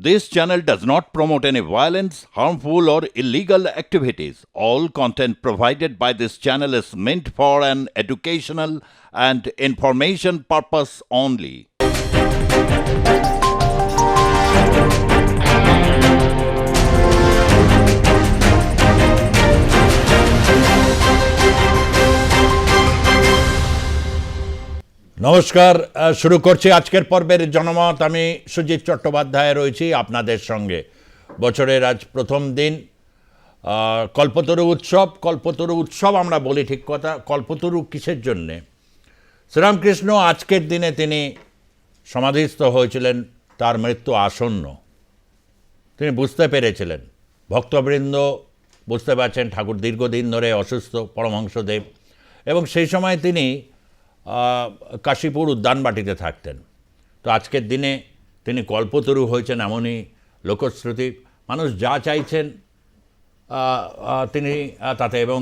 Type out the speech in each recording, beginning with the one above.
This channel does not promote any violence, harmful, or illegal activities. All content provided by this channel is meant for an educational and information purpose only. নমস্কার, শুরু করছি আজকের পর্বের জনমত। আমি সুজিত চট্টোপাধ্যায় রয়েছি আপনাদের সঙ্গে। বছরের আজ প্রথম দিন, কল্পতরু উৎসব আমরা বলি, ঠিক কথা। কল্পতরু কিসের জন্যে? শ্রীরামকৃষ্ণ আজকের দিনে তিনি সমাধিস্থ হয়েছিলেন, তার মৃত্যু আসন্ন। তিনি বুঝতে পেরেছিলেন, ভক্তবৃন্দ বুঝতে পারছেন ঠাকুর দীর্ঘদিন ধরে অসুস্থ, পরমহংসদেব, এবং সেই সময় তিনি কাশীপুর উদ্যানবাটিতে থাকতেন। তো আজকের দিনে তিনি কল্পতরু হয়েছেন, এমনই লোকশ্রুতি। মানুষ যা চাইছেন তিনি তাতে, এবং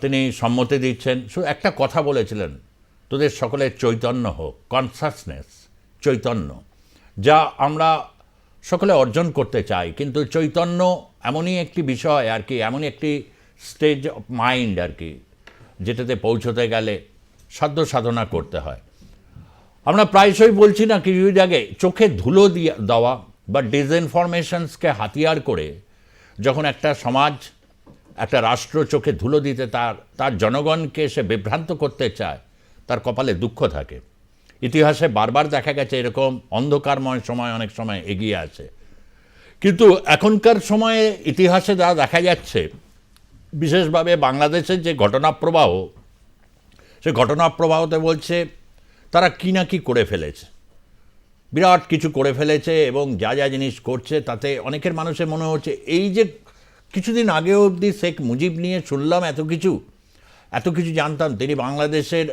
তিনি সম্মতি দিচ্ছেন। শুধু একটা কথা বলেছিলেন, তোদের সকলের চৈতন্য হোক, কনসাসনেস, চৈতন্য, যা আমরা সকলে অর্জন করতে চাই। কিন্তু চৈতন্য এমনই একটি বিষয় আর কি, এমনই একটি স্টেজ অফ মাইন্ড আর কি, যেটাতে পৌঁছতে গেলে সাধ্য সাধনা করতে হয়। আমরা প্রায়শই বলছি না, কিছু জায়গায় চোখে ধুলো দেওয়া বা ডিসইনফরমেশনসকে হাতিয়ার করে যখন একটা সমাজ, একটা রাষ্ট্র চোখে ধুলো দিতে তার জনগণকে সে বিভ্রান্ত করতে চায়, তার কপালে দুঃখ থাকে। ইতিহাসে বারবার দেখা গেছে এরকম অন্ধকারময় সময় অনেক সময় এগিয়ে আছে। কিন্তু এখনকার সময়ে ইতিহাসে যা দেখা যাচ্ছে, বিশেষভাবে বাংলাদেশের যে ঘটনাপ্রবাহ, সে ঘটনাপ্রবাহতে বলছে তারা কি না কি করে ফেলেছে, বিরাট কিছু করে ফেলেছে, এবং যা যা জিনিস করছে তাতে অনেকের মানুষের মনে হচ্ছে এই যে কিছুদিন আগে অবধি শেখ মুজিব নিয়ে শুনলাম এত কিছু জানতাম, তিনি বাংলাদেশের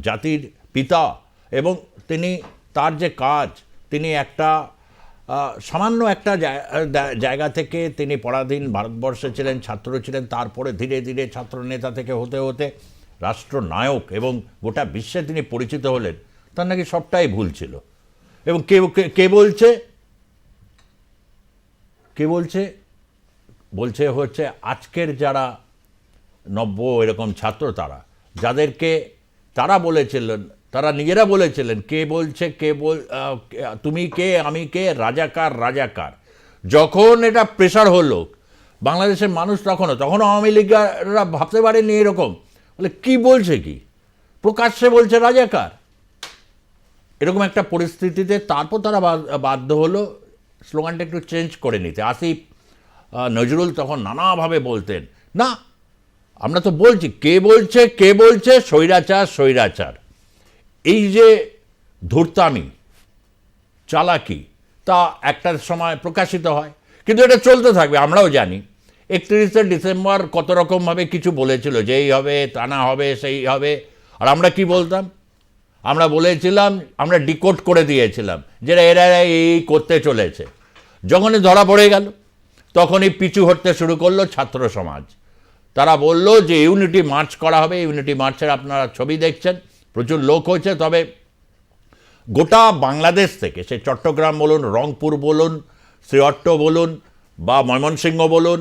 জাতির পিতা, এবং তিনি তার যে কাজ, তিনি একটা সামান্য একটা জায়গা থেকে তিনি পরাধীন ভারতবর্ষে ছিলেন, ছাত্র ছিলেন, তারপরে ধীরে ধীরে ছাত্র নেতা থেকে হতে হতে রাষ্ট্রনায়ক, এবং গোটা বিশ্বে তিনি পরিচিত হলেন। তার নাকি সবটাই ভুল ছিল। এবং কে বলছে হচ্ছে আজকের যারা নব্য এরকম ছাত্র, যাদেরকে তারা বলেছিলেন, তারা নিজেরা বলেছিলেন, তুমি কে, আমি কে, রাজাকার। যখন এটা প্রেশার হলো বাংলাদেশের মানুষ, তখনও আওয়ামী লীগরা ভাবতে পারেনি এরকম, বলে কি বলছে, কি প্রকাশ্যে বলছে রাজাকার। এরকম একটা পরিস্থিতিতে তারপর তারা বাধ্য হলো স্লোগানটা একটু চেঞ্জ করে নিতে। আসিফ নজরুল তখন নানাভাবে বলতেন, না আমরা তো বলছি, কে বলছে স্বৈরাচার। এই যে ধূর্তামি, চালাকি, তা একটা সময় প্রকাশিত হয়, কিন্তু এটা চলতে থাকবে। আমরাও জানি 31শে ডিসেম্বর কত রকমভাবে কিছু বলেছিল, যে এই হবে, তা না হবে, সেই হবে। আর আমরা কি বলতাম? আমরা বলেছিলাম, আমরা ডিকোড করে দিয়েছিলাম যে এরা এই করতে চলেছে। যখনই ধরা পড়ে গেল, তখনই পিছু হটতে শুরু করলো ছাত্র সমাজ। তারা বলল যে ইউনিটি মার্চ করা হবে। ইউনিটি মার্চের আপনারা ছবি দেখছেন, প্রচুর লোক হয়েছে। তবে গোটা বাংলাদেশ থেকে, সে চট্টগ্রাম বলুন, রংপুর বলুন, শ্রীহট্ট বলুন, বা ময়মনসিংহ বলুন,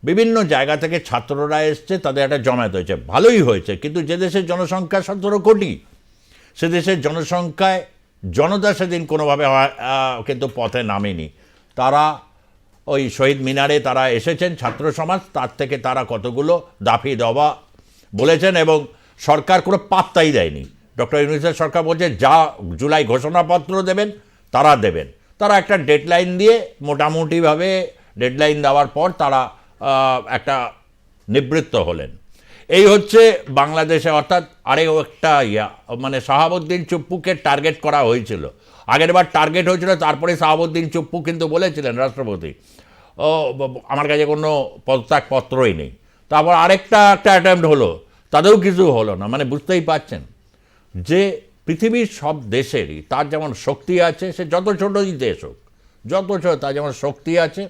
বিভিন্ন জায়গা থেকে ছাত্ররা এসছে, তাদের একটা জমায়েত হয়েছে, ভালোই হয়েছে। কিন্তু যে দেশের জনসংখ্যা 17 কোটি, সে দেশের জনসংখ্যায় জনতা সেদিন কোনোভাবে কিন্তু পথে নামেনি। তারা ওই শহীদ মিনারে তারা এসেছেন, ছাত্র সমাজ, তার থেকে তারা কতগুলো দাফি দাওয়া বলেছেন, এবং সরকার কোনো পাত্তাই দেয়নি। ডক্টর ইউনূসের সরকার বলছে যা জুলাই ঘোষণাপত্র দেবেন তারা দেবেন। তারা একটা ডেডলাইন দিয়ে, মোটামুটিভাবে ডেডলাইন দেওয়ার পর তারা একটা নিবৃত্ত হলেন। এই হচ্ছে বাংলাদেশে। অর্থাৎ আরেও একটা মানে শাহাবুদ্দিন চুপ্পুকে টার্গেট করা হয়েছিল। আগের বার টার্গেট হয়েছিল, তারপরে শাহাবুদ্দিন চুপ্পু কিন্তু বলেছিলেন রাষ্ট্রপতি, আমার কাছে কোনো পদত্যাগপত্রই নেই। তারপর একটা অ্যাটেম্প্ট হলো, তাদেরও কিছু হলো না। মানে বুঝতেই পারছেন যে পৃথিবীর সব দেশেরই তার যেমন শক্তি আছে, সে যত ছোটই দেশ হোক, যত ছোট, তার যেমন শক্তি আছে,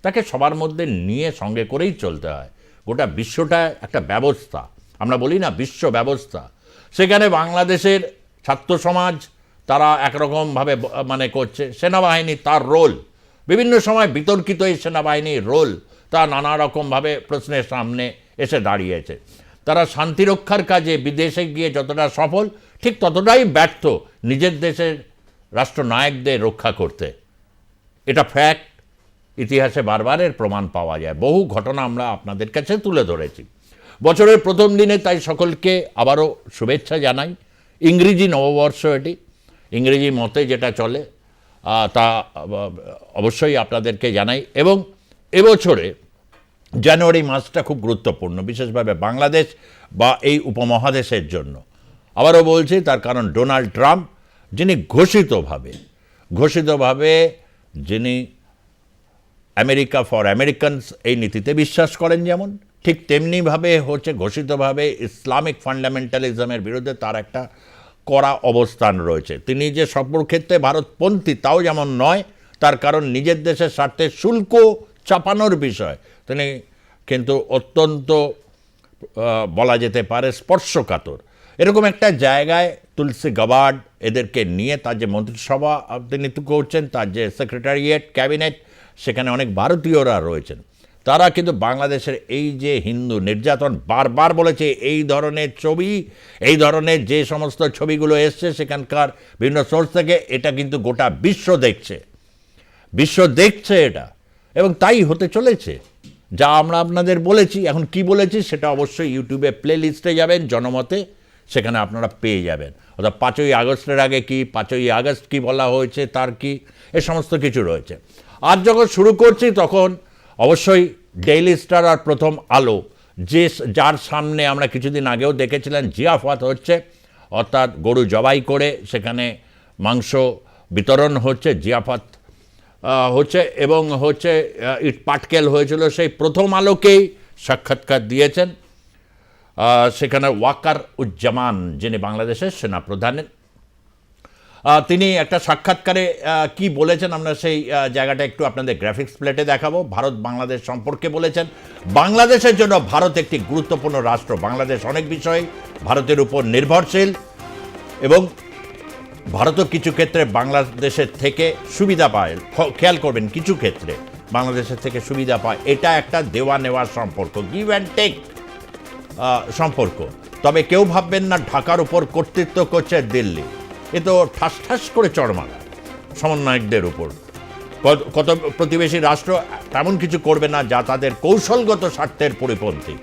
তাকে সবার মধ্যে নিয়ে সঙ্গে করেই চলতে হয়। গোটা বিশ্বটা একটা ব্যবস্থা, আমরা বলি না বিশ্ব ব্যবস্থা। সেখানে বাংলাদেশের ছাত্র সমাজ তারা একরকমভাবে মানে করছে। সেনাবাহিনী তার রোল, বিভিন্ন সময় বিতর্কিত এই সেনাবাহিনীর রোল তা নানা রকমভাবে প্রশ্নের সামনে এসে দাঁড়িয়েছে। তারা শান্তিরক্ষার কাজে বিদেশে গিয়ে যতটা সফল, ঠিক ততটাই ব্যর্থ নিজের দেশের রাষ্ট্রনায়কদের রক্ষা করতে। এটা ফ্যাক্ট, ইতিহাসে বারবার এর প্রমাণ পাওয়া যায়। বহু ঘটনা আমরা আপনাদের কাছে তুলে ধরেছি। বছরের প্রথম দিনে তাই সকলকে আবারও শুভেচ্ছা জানাই। ইংরেজি নববর্ষ, এটি ইংরেজি মতে যেটা চলে তা অবশ্যই আপনাদেরকে জানাই। এবং এবছরে জানুয়ারি মাসটা খুব গুরুত্বপূর্ণ, বিশেষভাবে বাংলাদেশ বা এই উপমহাদেশের জন্য। আবারও বলছি, তার কারণ ডোনাল্ড ট্রাম্প, যিনি ঘোষিতভাবে যিনি আমেরিকা ফর আমেরিকানস এই নীতিতে বিশ্বাস করেন, যেমন ঠিক তেমনিভাবে হচ্ছে ঘোষিতভাবে ইসলামিক ফান্ডামেন্টালিজমের বিরুদ্ধে তার একটা কড়া অবস্থান রয়েছে। তিনি যে সর্বক্ষেত্রে ভারতপন্থী তাও যেমন নয়, তার কারণ নিজের দেশের স্বার্থে শুল্ক চাপানোর বিষয় তিনি কিন্তু অত্যন্ত বলা যেতে পারে স্পর্শকাতর। এরকম একটা জায়গায় তুলসী গাবার্ড এদেরকে নিয়ে তার যে মন্ত্রিসভা তিনি করছেন, তার যে সেক্রেটারিয়েট ক্যাবিনেট, সেখানে অনেক ভারতীয়রা রয়েছেন। তারা কিন্তু বাংলাদেশের এই যে হিন্দু নির্যাতন, বারবার বলেছে এই ধরনের ছবি, এই ধরনের যে সমস্ত ছবিগুলো এসছে সেখানকার বিভিন্ন সোর্স থেকে, এটা কিন্তু গোটা বিশ্ব দেখছে এটা, এবং তাই হতে চলেছে যা আমরা আপনাদের বলেছি। এখন কি বলেছি সেটা অবশ্যই ইউটিউবে প্লে লিস্টে যাবেন, জনমতে, সেখানে আপনারা পেয়ে যাবেন। অর্থাৎ 5ই আগস্টের আগে কি, 5ই আগস্ট কি বলা হয়েছে, তার কি, এ সমস্ত কিছু রয়েছে। আজ যখন শুরু করছি তখন অবশ্যই ডেইলি স্টার আর প্রথম আলো, যার সামনে আমরা কিছুদিন আগেও দেখেছিলেন জিয়াফত হচ্ছে, অর্থাৎ গরু জবাই করে সেখানে মাংস বিতরণ হচ্ছে, জিয়াফত হচ্ছে, এবং হচ্ছে ইট পাটকেল হয়েছিল, সেই প্রথম আলোকেই সাক্ষাৎকার দিয়েছেন সেখানে ওয়াকার উজ্জামান, যিনি বাংলাদেশের সেনাপ্রধানের। তিনি একটা সাক্ষাৎকারে কি বলেছেন আমরা সেই জায়গাটা একটু আপনাদের গ্রাফিক্স প্লেটে দেখাবো। ভারত বাংলাদেশ সম্পর্কে বলেছেন, বাংলাদেশের জন্য ভারত একটি গুরুত্বপূর্ণ রাষ্ট্র, বাংলাদেশ অনেক বিষয়ে ভারতের উপর নির্ভরশীল এবং ভারতও কিছু ক্ষেত্রে বাংলাদেশের থেকে সুবিধা পায়। খেয়াল করবেন, কিছু ক্ষেত্রে বাংলাদেশের থেকে সুবিধা পায়। এটা একটা দেওয়া নেওয়ার সম্পর্ক, গিভ অ্যান্ড টেক সম্পর্ক। তবে কেউ ভাববেন না ঢাকার উপর কর্তৃত্ব করছে দিল্লি, এ তো ঠাস ঠাস করে চড় মারা সমন্বয়কদের উপর। কত প্রতিবেশী রাষ্ট্র তেমন কিছু করবে না যা তাদের কৌশলগত স্বার্থের পরিপন্থী।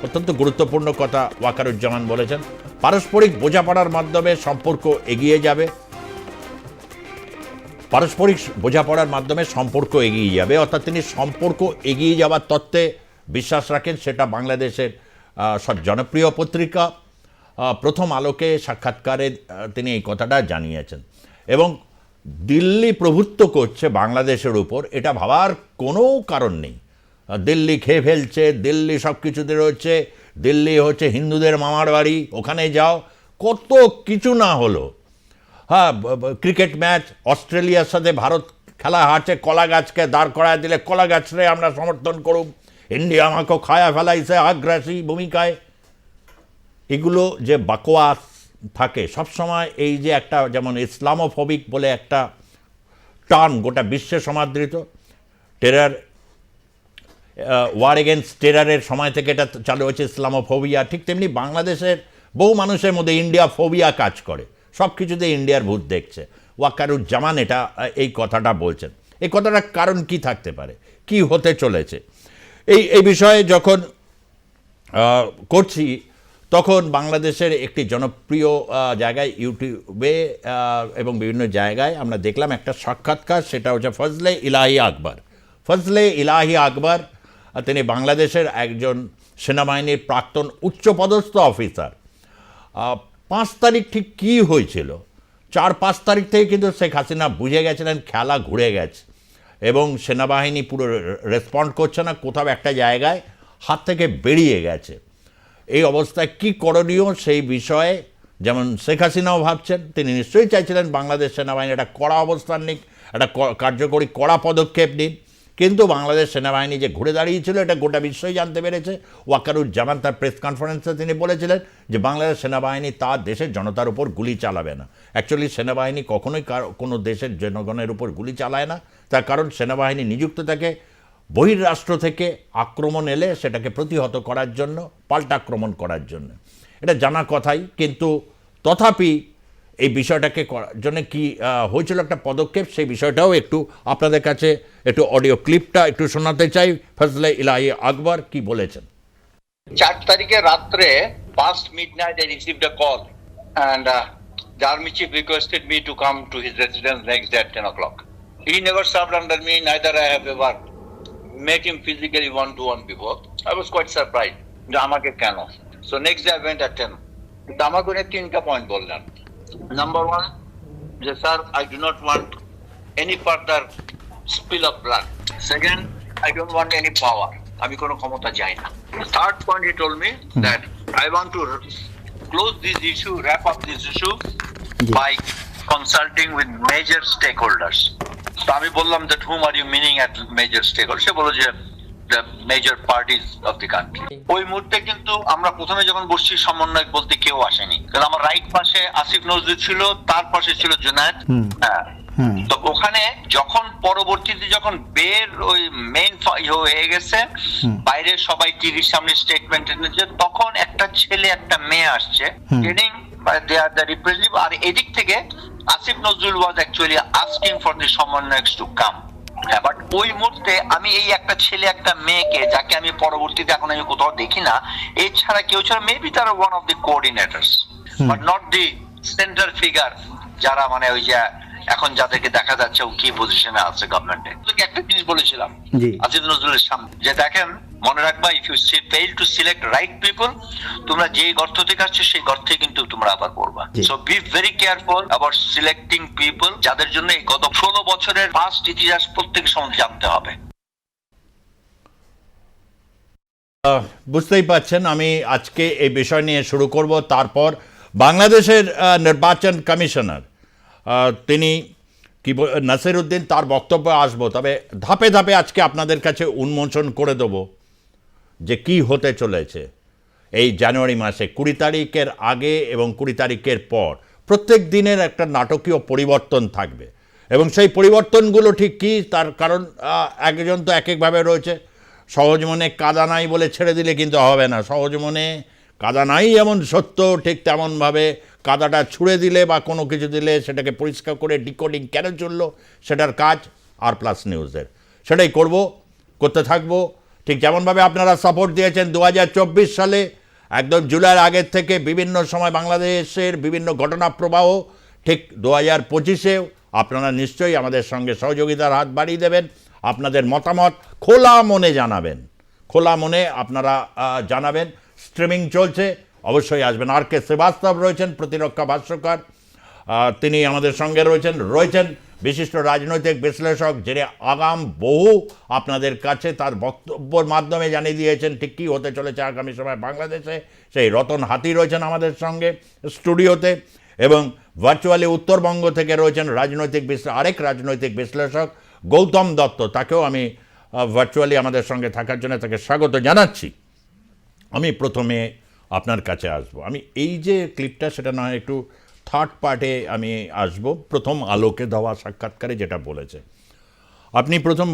অত্যন্ত গুরুত্বপূর্ণ কথা ওয়াকারুজ্জামান বলেছেন। পারস্পরিক বোঝাপড়ার মাধ্যমে সম্পর্ক এগিয়ে যাবে, অর্থাৎ তিনি সম্পর্ক এগিয়ে যাওয়ার তত্ত্বে বিশ্বাস রাখেন। সেটা বাংলাদেশের সব জনপ্রিয় পত্রিকা প্রথম আলোকে সাক্ষাৎকারে তিনি এই কথাটা জানিয়েছেন। এবং দিল্লি প্রভুত্ব করছে বাংলাদেশের উপর, এটা ভাবার কোনো কারণ নেই। দিল্লি খেয়ে ফেলছে, দিল্লি সব কিছুতে রয়েছে, দিল্লি হচ্ছে হিন্দুদের মামার বাড়ি, ওখানে যাও, কত কিছু না হলো। হ্যাঁ, ক্রিকেট ম্যাচ অস্ট্রেলিয়ার সাথে ভারত খেলা হারছে, কলা গাছকে দাঁড় করায় দিলে কলা গাছরে আমরা সমর্থন করুম, ইন্ডিয়া আমাকে খায়া ফেলাইছে আগ্রাসী ভূমিকায়। এগুলো যে বাকোয়াস থাকে সবসময়, এই যে একটা যেমন ইসলামোফোবিক বলে একটা টার্ম গোটা বিশ্বে সমাদৃত, টেরার ওয়ার এগেনস্ট টেরারের সময় থেকে এটা চালু হয়েছে ইসলামোফোবিয়া, ঠিক তেমনি বাংলাদেশের বহু মানুষের মধ্যে ইন্ডিয়া ফোবিয়া কাজ করে, সব কিছুতে ইন্ডিয়ার ভূত দেখছে। ওয়াকারুজ্জামান এটা এই কথাটা বলছেন। এই কথাটার কারণ কি থাকতে পারে, কি হতে চলেছে, এই বিষয়ে যখন করছি তখন বাংলাদেশের একটি জনপ্রিয় জায়গায় ইউটিউবে এবং বিভিন্ন জায়গায় আমরা দেখলাম একটা সাক্ষাৎকার, সেটা হচ্ছে ফজলে ইলাহি আকবর। তিনি বাংলাদেশের একজন সেনাবাহিনীর প্রাক্তন উচ্চপদস্থ অফিসার। 5 তারিখ ঠিক কী হয়েছিল, 4-5 তারিখ থেকে কিন্তু শেখ হাসিনা বুঝে গেছিলেন খেলা ঘুরে গেছে এবং সেনাবাহিনী পুরো রেসপন্ড করছে না, কোথাও একটা জায়গায় হাত থেকে বেরিয়ে গেছে। এই অবস্থায় কি করণীয় সেই বিষয়ে যেমন শেখ হাসিনাও ভাবছেন, তিনি নিশ্চয়ই চাইছিলেন বাংলাদেশ সেনাবাহিনী একটা কড়া অবস্থান নিক, একটা কার্যকরী কড়া পদক্ষেপ নিন, কিন্তু বাংলাদেশ সেনাবাহিনী যে ঘুরে দাঁড়িয়েছিল এটা গোটা বিশ্বই জানতে পেরেছে। ওয়াকারুজ্জামান তার প্রেস কনফারেন্সে তিনি বলেছিলেন যে বাংলাদেশ সেনাবাহিনী তার দেশের জনতার উপর গুলি চালাবে না। অ্যাকচুয়ালি সেনাবাহিনী কখনোই কোনো দেশের জনগণের উপর গুলি চালায় না, তার কারণ সেনাবাহিনী নিযুক্ত থাকে বহির্রাষ্ট্র থেকে আক্রমণ এলে সেটাকে প্রতিহত করার জন্য, পাল্টা আক্রমণ করার জন্য। এটা জানা কথাই, কিন্তু তথাপি এই বিষয়টাকে করার জন্য কি হয়েছিল একটা পদক্ষেপ, সেই বিষয়টাও একটু আপনাদের কাছে একটু অডিও ক্লিপটা একটু শোনাতে চাই। ফজলে ইলাহি আকবর কি বলেছেন। 4 তারিখে রাত্রে past midnight I received a call and the army chief requested me to come to his residence next day at 10 o'clock. He never served under me, neither I have ever met him physically one-to-one before. I was quite surprised. যে আমাকে কেন? So next day I went at 10. কিন্তু আমাকে উনি 3টা point বললেন। Number 1, যে sir I do not want any further spill of blood. Second, I don't want any power. আমি কোনো ক্ষমতা চাই না। Third point, he told me that I want to close this issue, wrap up this issue by consulting with major stakeholders. So আমি বললাম that whom are you meaning at major stakeholders? সে বলল যে the major parties of the country. ওই মুহূর্তে কিন্তু আমরা প্রথমে যখন বসছি সমন্বয়ক বলতে কেউ আসেনি, কারণ আমার রাইট পাশে আসিফ নজরুল ছিল, তার পাশে ছিল জুনায়েদ। হ্যাঁ, তো ওখানে যখন পরবর্তীতে যখন বের ওই মেইন হয়ে গেছে, বাইরে সবাই টিভির সামনে স্টেটমেন্ট এনেছে, তখন একটা ছেলে একটা মেয়ে আসছে training they are the representative, আর এদিক থেকে Asif Nazrul was actually asking for the সমন্বয়কস টু কাম। হ্যাঁ, বাট ওই মুহূর্তে আমি এই একটা ছেলে একটা মেয়েকে, যাকে আমি পরবর্তীতে এখন আমি কোথাও দেখি না, এছাড়া কেউ ছাড়া মেবি তারা one of the কোঅর্ডিনেটরস but not the centre figure, যারা মানে ওই যে এখন যাদেরকে দেখা যাচ্ছে ও কি পজিশনে আছে গভর্নমেন্টে। একটা জিনিস বলেছিলাম আসিফ নজরুলের সামনে যে দেখেন, মনে রাখবা, if you fail to select right people, তোমরা যে গর্ত থেকে আসছো সেই গর্তে কিন্তু তোমরা আবার পড়বা। So be very careful about selecting people, যাদের জন্য এই গত 16 বছরের পাস্ট ইতিহাস প্রত্যেক সময় জানতে হবে। বুঝতেই পাচ্ছেন, আমি আজকে এই বিষয় নিয়ে শুরু করব। তারপর বাংলাদেশের নির্বাচন কমিশনার তিনি কি নাসির উদ্দিন, তার বক্তব্য আসবো। তবে ধাপে ধাপে আজকে আপনাদের কাছে উন্মোচন করে দেব যে কি হতে চলেছে এই জানুয়ারি মাসে 20 তারিখের আগে এবং 20 তারিখের পর। প্রত্যেক দিনের একটা নাটকীয় পরিবর্তন থাকবে, এবং সেই পরিবর্তনগুলো ঠিক কী, তার কারণ একজন তো এক একভাবে রয়েছে। সহজ মনে কাদা নাই বলে ছেড়ে দিলে কিন্তু হবে না। সহজ মনে কাদা নাই যেমন সত্য, ঠিক তেমনভাবে কাদাটা ছুঁড়ে দিলে বা কোনো কিছু দিলে সেটাকে পরিষ্কার করে ডিকোডিং কেন চললো, সেটার কাজ আর+ নিউজের। সেটাই করতে থাকবো। ঠিক যেমনভাবে আপনারা সাপোর্ট দিয়েছেন 2024 সালে, একদম জুলাইয়ের আগের থেকে বিভিন্ন সময় বাংলাদেশের বিভিন্ন ঘটনা প্রবাহ, ঠিক 2025-এও আপনারা নিশ্চয়ই আমাদের সঙ্গে সহযোগিতার হাত বাড়িয়ে দেবেন। আপনাদের মতামত খোলা মনে জানাবেন, খোলা মনে আপনারা জানাবেন। স্ট্রিমিং চলছে, অবশ্যই আসবেন। আর কে শ্রীবাস্তব রয়েছেন প্রতিরক্ষা ভাষ্যকার, তিনি আমাদের সঙ্গে রয়েছেন বিশিষ্ট রাজনৈতিক বিশ্লেষক, যিনি আগাম বহু আপনাদের কাছে তার বক্তব্যের মাধ্যমে জানিয়ে দিয়েছেন ঠিক কী হতে চলেছে আগামী সময় বাংলাদেশে। সেই রতন হাতি রয়েছেন আমাদের সঙ্গে স্টুডিওতে, এবং ভার্চুয়ালি উত্তরবঙ্গ থেকে রয়েছেন আরেক রাজনৈতিক বিশ্লেষক গৌতম দত্ত। তাকেও আমি ভার্চুয়ালি আমাদের সঙ্গে থাকার জন্য তাকে স্বাগত জানাচ্ছি। আমি প্রথমে আপনার কাছে আসব। আমি এই যে ক্লিপটা, সেটা নয় একটু থার্ড পার্টে আমি আসব। প্রথম আলোকে দেওয়া সাক্ষাৎকারে যেটা বলেছে, আপনি প্রথম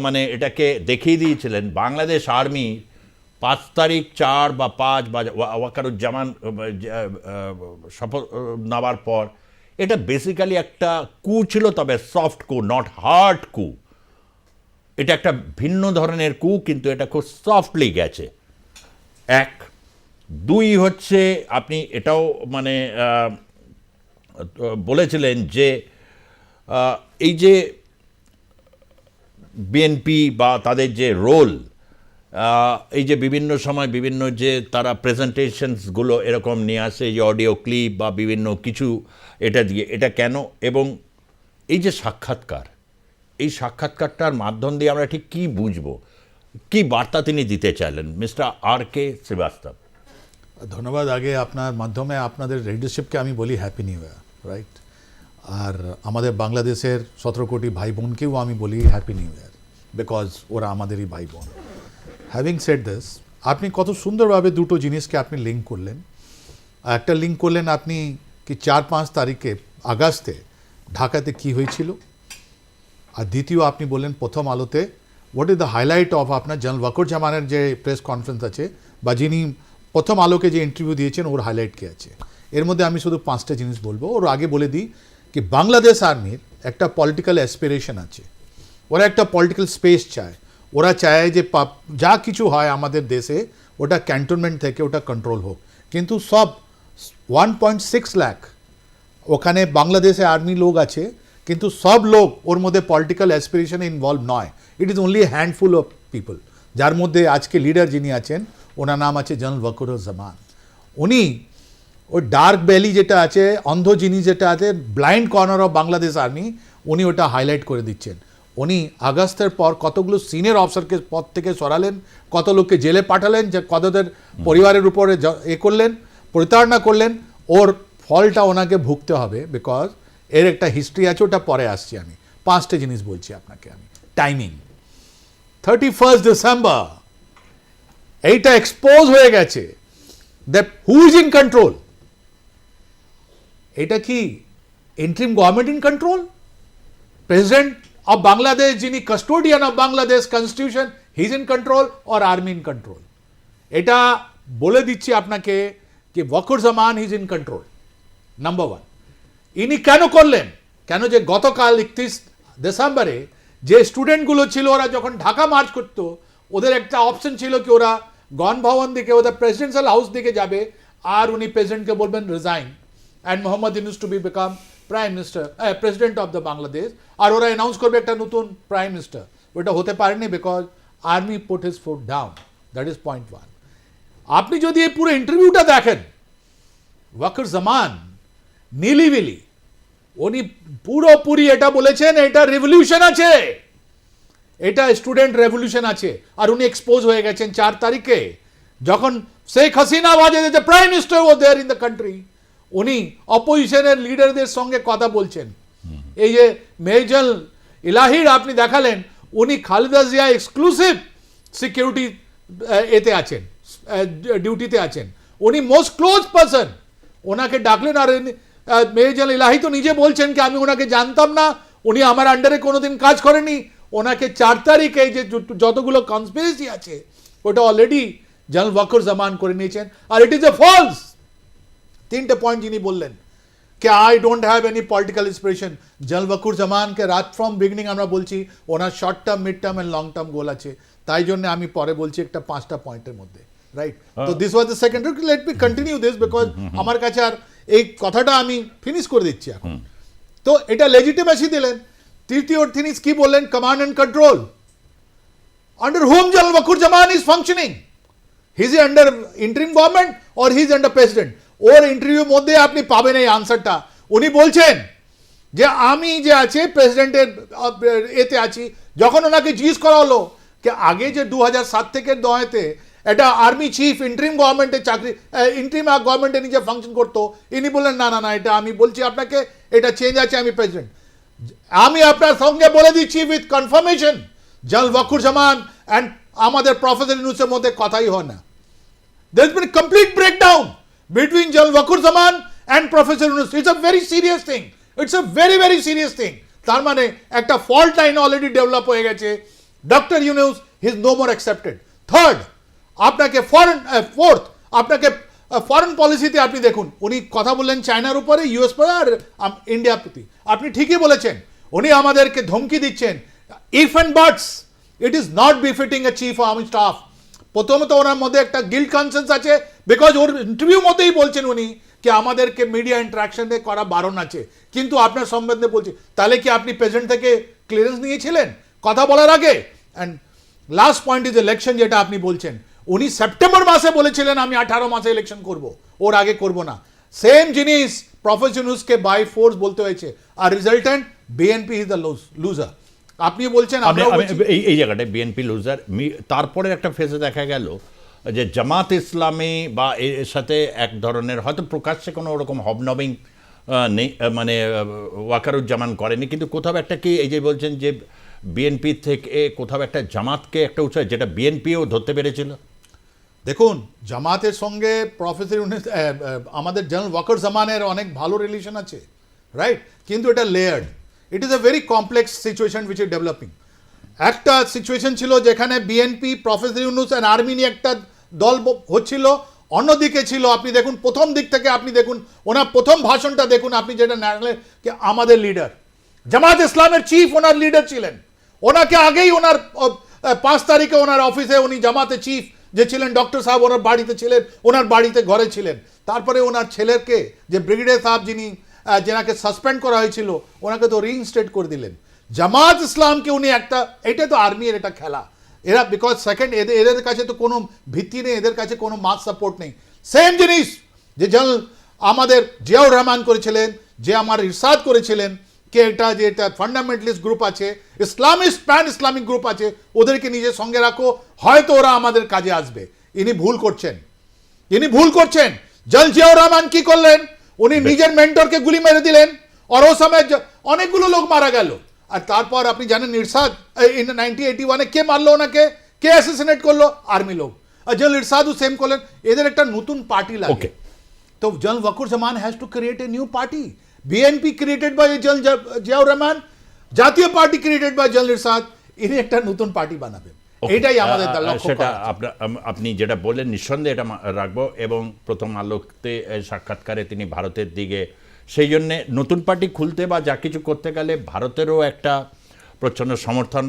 মানে এটাকে দেখিয়ে দিয়েছিলেন বাংলাদেশ আর্মি 5 তারিখ 4 বা 5 বা ওয়াকারুজ্জামান শপথ নেওয়ার পর, এটা বেসিক্যালি একটা কু ছিল, তবে সফট কু, নট হার্ড কু। এটা একটা ভিন্ন ধরনের কু, কিন্তু এটা খুব সফটলি গেছে। 1, 2 হচ্ছে আপনি এটাও মানে বলেছিলেন যে এই যে বিএনপি বা তাদের যে রোল, এই যে বিভিন্ন সময় বিভিন্ন যে তারা প্রেজেন্টেশনসগুলো এরকম নিয়ে আসে, যে অডিও ক্লিপ বা বিভিন্ন কিছু, এটা দিয়ে এটা কেন, এবং এই যে সাক্ষাৎকার, এই সাক্ষাৎকারটার মাধ্যম দিয়ে আমরা ঠিক কী বুঝবো, কি বার্তা তিনি দিতে চাইলেন? মিস্টার আর কে শ্রীবাস্তব। ধন্যবাদ। আগে আপনার মাধ্যমে আপনাদের রিডারশিপকে আমি বলি হ্যাপি নিউ ইয়ার, রাইট? আর আমাদের বাংলাদেশের 17 কোটি ভাই বোনকেও আমি বলি হ্যাপি নিউ ইয়ার। বিকজ ওরা আমাদেরই ভাই বোন। হ্যাভিং সেড দিস, আপনি কত সুন্দরভাবে দুটো জিনিসকে আপনি লিঙ্ক করলেন। একটা লিঙ্ক করলেন আপনি কি 4-5 তারিখে আগস্টে ঢাকাতে কি হয়েছিল, আর দ্বিতীয় আপনি বললেন প্রথম আলোতে what is the highlight of আপনার জেনারেল ওয়াকুর জামানের যে প্রেস কনফারেন্স আছে বা যিনি প্রথম আলোকে যে ইন্টারভিউ দিয়েছেন ওর হাইলাইট কি আছে। এর মধ্যে আমি শুধু 5টা জিনিস বলবো। ওর আগে বলে দিই কি বাংলাদেশ আর্মির একটা পলিটিক্যাল অ্যাসপিরেশন আছে, ওরা একটা পলিটিক্যাল স্পেস চায়। ওরা চায় যে যা কিছু হয় আমাদের দেশে ওটা ক্যান্টনমেন্ট থেকে ওটা কন্ট্রোল হোক, কিন্তু সব 1.6 লাখ ওখানে বাংলাদেশে আর্মি লোক আছে, কিন্তু সব লোক ওর মধ্যে পলিটিক্যাল অ্যাসপিরেশনে ইনভলভ নয়। It is only handful of people, যার মধ্যে আজকে লিডার যিনি আছেন ওনার নাম আছে জেনারেল ওয়াকুরুজ্জামান। উনি ওই ডার্ক ভ্যালি যেটা আছে, অন্ধ জিনিস যেটা আছে, blind corner of Bangladesh army, উনি ওটা হাইলাইট করে দিচ্ছেন। উনি আগস্টের পর কতগুলো সিনিয়র অফিসারকে পদ থেকে সরালেন, কত লোককে জেলে পাঠালেন, যে কতদের পরিবারের উপরে করলেন, প্রতারণা করলেন। ওর ফলটা ওনাকে ভুগতে হবে, বিকজ এর একটা হিস্ট্রি আছে, ওটা পরে আসছি আমি। 5টে জিনিস বলছি আপনাকে আমি। টাইমিং 31 ডিসেম্বর এইটা এক্সপোজ হয়ে গেছে that who is in control. এটা কি interim government in control? President of Bangladesh, যিনি custodian of Bangladesh constitution, he is in control or army in control? এটা বলে দিচ্ছি আপনাকে যে Wakeruzzaman is in control, number 1। ইনি কেন করলেন? কেন যে গতকাল 31 ডিসেম্বরে যে স্টুডেন্টগুলো ছিল ওরা যখন ঢাকা মার্চ করতো, ওদের একটা অপশন ছিল কি ওরা গণভবন দিকে, ওদের প্রেসিডেন্সিয়াল হাউস দিকে যাবে, আর উনি প্রেসিডেন্টকে বলবেন resign and Mohammad Yunus to be become prime minister, president of the Bangladesh, আর ওরা অ্যানাউন্স করবে একটা নতুন প্রাইম মিনিস্টার। ওটা হতে পারেনি because army put his foot down. That is point 1। আপনি যদি এই পুরো ইন্টারভিউটা দেখেন, ওয়াকুরুজ্জামান নিলিবিলি উনি পুরোপুরি এটা বলেছেন এটা রেভলিউশন আছে, এটা স্টুডেন্ট রেভলিউশন আছে। আর উনি এক্সপোজ হয়ে গেছেন 4 তারিখে, যখন Sheikh Hasina was the prime minister was there in the country. উনি অপোজিশনের লিডারদের সঙ্গে কথা বলছেন। এই যে মেজর ইলাহির আপনি দেখালেন, উনি খালেদা জিয়া এক্সক্লুসিভ সিকিউরিটি এতে আছেন, ডিউটিতে আছেন। উনি মোস্ট ক্লোজ পারসন, ওনাকে ডাকলেন। আর মেজর ইলাহি তো নিজে বলছেন কি আমি ওনাকে জানতাম না, উনি আমার আন্ডারে কোনোদিন কাজ করেনি। ওনাকে 4 তারিখে যে যতগুলো কনস্পিরেসি আছে ওটা অলরেডি জেনারেল ওয়াকুরুজ্জামান করে নিয়েছেন। আর ইট ইজ এ ফলস। 3টে পয়েন্ট যিনি বললেন कि I don't have any political inspiration. General ওয়াকুরুজ্জামানকে রাত ফ্রম বিগিনিং আমরা বলছি ওনার short term, mid term and long term goal আছে। তাই জন্য আমি পরে বলছি একটা 5টা পয়েন্টের মধ্যে, রাইট? তো this was the second. Let me continue this because আমার কাছে আর এই কথাটা আমি ফিনিশ করে দিচ্ছি এখন। তো এটা লেজিটিমেসি দিলেন। তৃতীয় জিনিস কি বললেন? Command and control. Under home general Wakeruzzaman is functioning? He is under interim government or he is under president? ওর ইন্টারভিউর মধ্যে আপনি পাবেন এই আনসারটা। উনি বলছেন যে আমি যে আছে প্রেসিডেন্টের এতে আছি। যখন ওনাকে জিজ্ঞেস করা হলো যে আগে যে 2007 থেকে 9-তে এটা আর্মি চিফ ইন্টারিম গভর্নমেন্টের চাকরি, ইন্টারিম গভর্নমেন্টে নিজে ফাংশন করতো, ইনি বললেন না না না এটা আমি বলছি আপনাকে এটা চেঞ্জ আছে, আমি প্রেসিডেন্ট। আমি আপনার সঙ্গে বলে দিচ্ছি with confirmation general Wakuruzzaman and আমাদের প্রফেসর ইউনুসের মধ্যে কথাই হয় না। There has been a complete breakdown between General Wakurzzaman and Professor Yunus. It's a very serious thing. It's a very, very serious thing. তার মানে একটা ফল্ট লাইন অলরেডি ডেভেলপ হয়ে গেছে। Doctor Yunus is no more accepted. Third, আপনাকে fourth, আপনাকে foreign পলিসিতে আপনি দেখুন উনি কথা বললেন চায়নার উপরে, ইউএস পরে আর ইন্ডিয়ার প্রতি। আপনি ঠিকই বলেছেন, উনি আমাদেরকে ধমকি দিচ্ছেন। If and বাটস, it is not befitting A chief army staff. প্রথমত ওনার মধ্যে একটা গিল্ট কনসেন্স আছে, বিকজ ওর ইন্টারভিউ মধ্যেই বলছেন উনি কি আমাদেরকে মিডিয়া ইন্টারাকশনে করা বারণ আছে। কিন্তু আপনার সম্বন্ধে বলছি, তাহলে কি আপনি প্রেসিডেন্ট থেকে ক্লিয়ারেন্স নিয়েছিলেন কথা বলার আগে? And last point is election, যেটা আপনি বলছেন। উনি সেপ্টেম্বর মাসে বলেছিলেন আমি 18 মাসে ইলেকশন করব, ওর আগে করব না। সেম জিনিস প্রফেসর ইউনুসকে বাই ফোর্স বলতে হয়েছে। আর resultant BNP is the loser. আপনি বলছেন এই জায়গাটায় বিএনপি লুজার। তারপরে একটা ফেজে দেখা গেল যে জামাত ইসলামী বা এর সাথে এক ধরনের হয়তো প্রকাশ্যে কোনো ওরকম হবনবিং নেই, মানে ওয়াকারুজ্জামান করেনি, কিন্তু কোথাও একটা কি এই যে বলছেন যে বিএনপি থেকে কোথাও একটা জামাতকে একটা উৎসাহ, যেটা বিএনপিও ধরতে পেরেছিল? দেখুন, জামাতের সঙ্গে প্রফেসর আমাদের জেনারেল ওয়াকার জামানের অনেক ভালো রিলেশন আছে, রাইট? কিন্তু এটা layered, it is a very complex situation which is developing. একটা সিচুয়েশন ছিল যেখানে BNP, professor Yunus and army নিয়ে একটা দল হচ্ছিল, অন্যদিকে ছিল, আপনি দেখুন প্রথম দিক থেকে, আপনি দেখুন ওনার প্রথম ভাষণটা দেখুন আপনি, যেটা ন্যাশনাল আমাদের লিডার জামাত ইসলামের চিফ ওনার লিডার ছিলেন, ওনাকে আগেই ওনার 5 তারিখে ওনার অফিসে উনি জামাতে চিফ যে ছিলেন ডক্টর সাহেব ওনার বাড়িতে ছিলেন, ওনার বাড়িতে ঘরে ছিলেন। তারপরে ওনার ছেলেকে, যে ব্রিগেডিয়ার সাহেব যিনি যেনাকে সাসপেন্ড করা হয়েছিল, ওনাকে তো রিইনস্টেট করে দিলেন। জামাত ইসলামকে উনি একটা, এটা তো আর্মির এটা খেলা, এরা বিকজ সেকেন্ড এদের কাছে তো কোনো ভিত্তি নেই, এদের কাছে কোনো মাস সাপোর্ট নেই। সেম জিনিস যে জেনারেল আমাদের জিয়াউর রহমান করেছিলেন, যে আমার ইরশাদ করেছিলেন যে এটা ফান্ডামেন্টালিস্ট গ্রুপ আছে, ইসলামিস্ট প্যান ইসলামিক গ্রুপ আছে, ওদেরকে নিজের সঙ্গে রাখো, হয়তো ওরা আমাদের কাজে আসবে। ইনি ভুল করছেন, ইনি ভুল করছেন। জেনারেল জিয়াউর রহমান কি করলেন? উনি নিজের মেন্টরকে গুলি মেরে দিলেন, আর ও সময় অনেকগুলো লোক মারা গেল। আর তারপর আপনি জানেন ইরশাদ 1981 কে মারলো ওনাকে, কে অ্যাসেসিনেট করলো? আর্মি লোক। আর জেনারেল ইরশাদও সেম করলেন। এদের একটা নতুন পার্টি লাগে। তো general Waker Zaman has to create a new party. BNP created by general Ziaur Rahman, Jatiya party created by general ইরশাদ, ইনি একটা নতুন পার্টি বানাবেন। এটাই আমাদের লক্ষ্য। সেটা আপনি যেটা বললেন নিঃসন্দেহে এটা রাখবো, এবং প্রথম আলোতে সাক্ষাৎকারে তিনি ভারতের দিকে, সেই জন্যে নতুন পার্টি খুলতে বা যা কিছু করতে গেলে ভারতেরও একটা প্রচণ্ড সমর্থন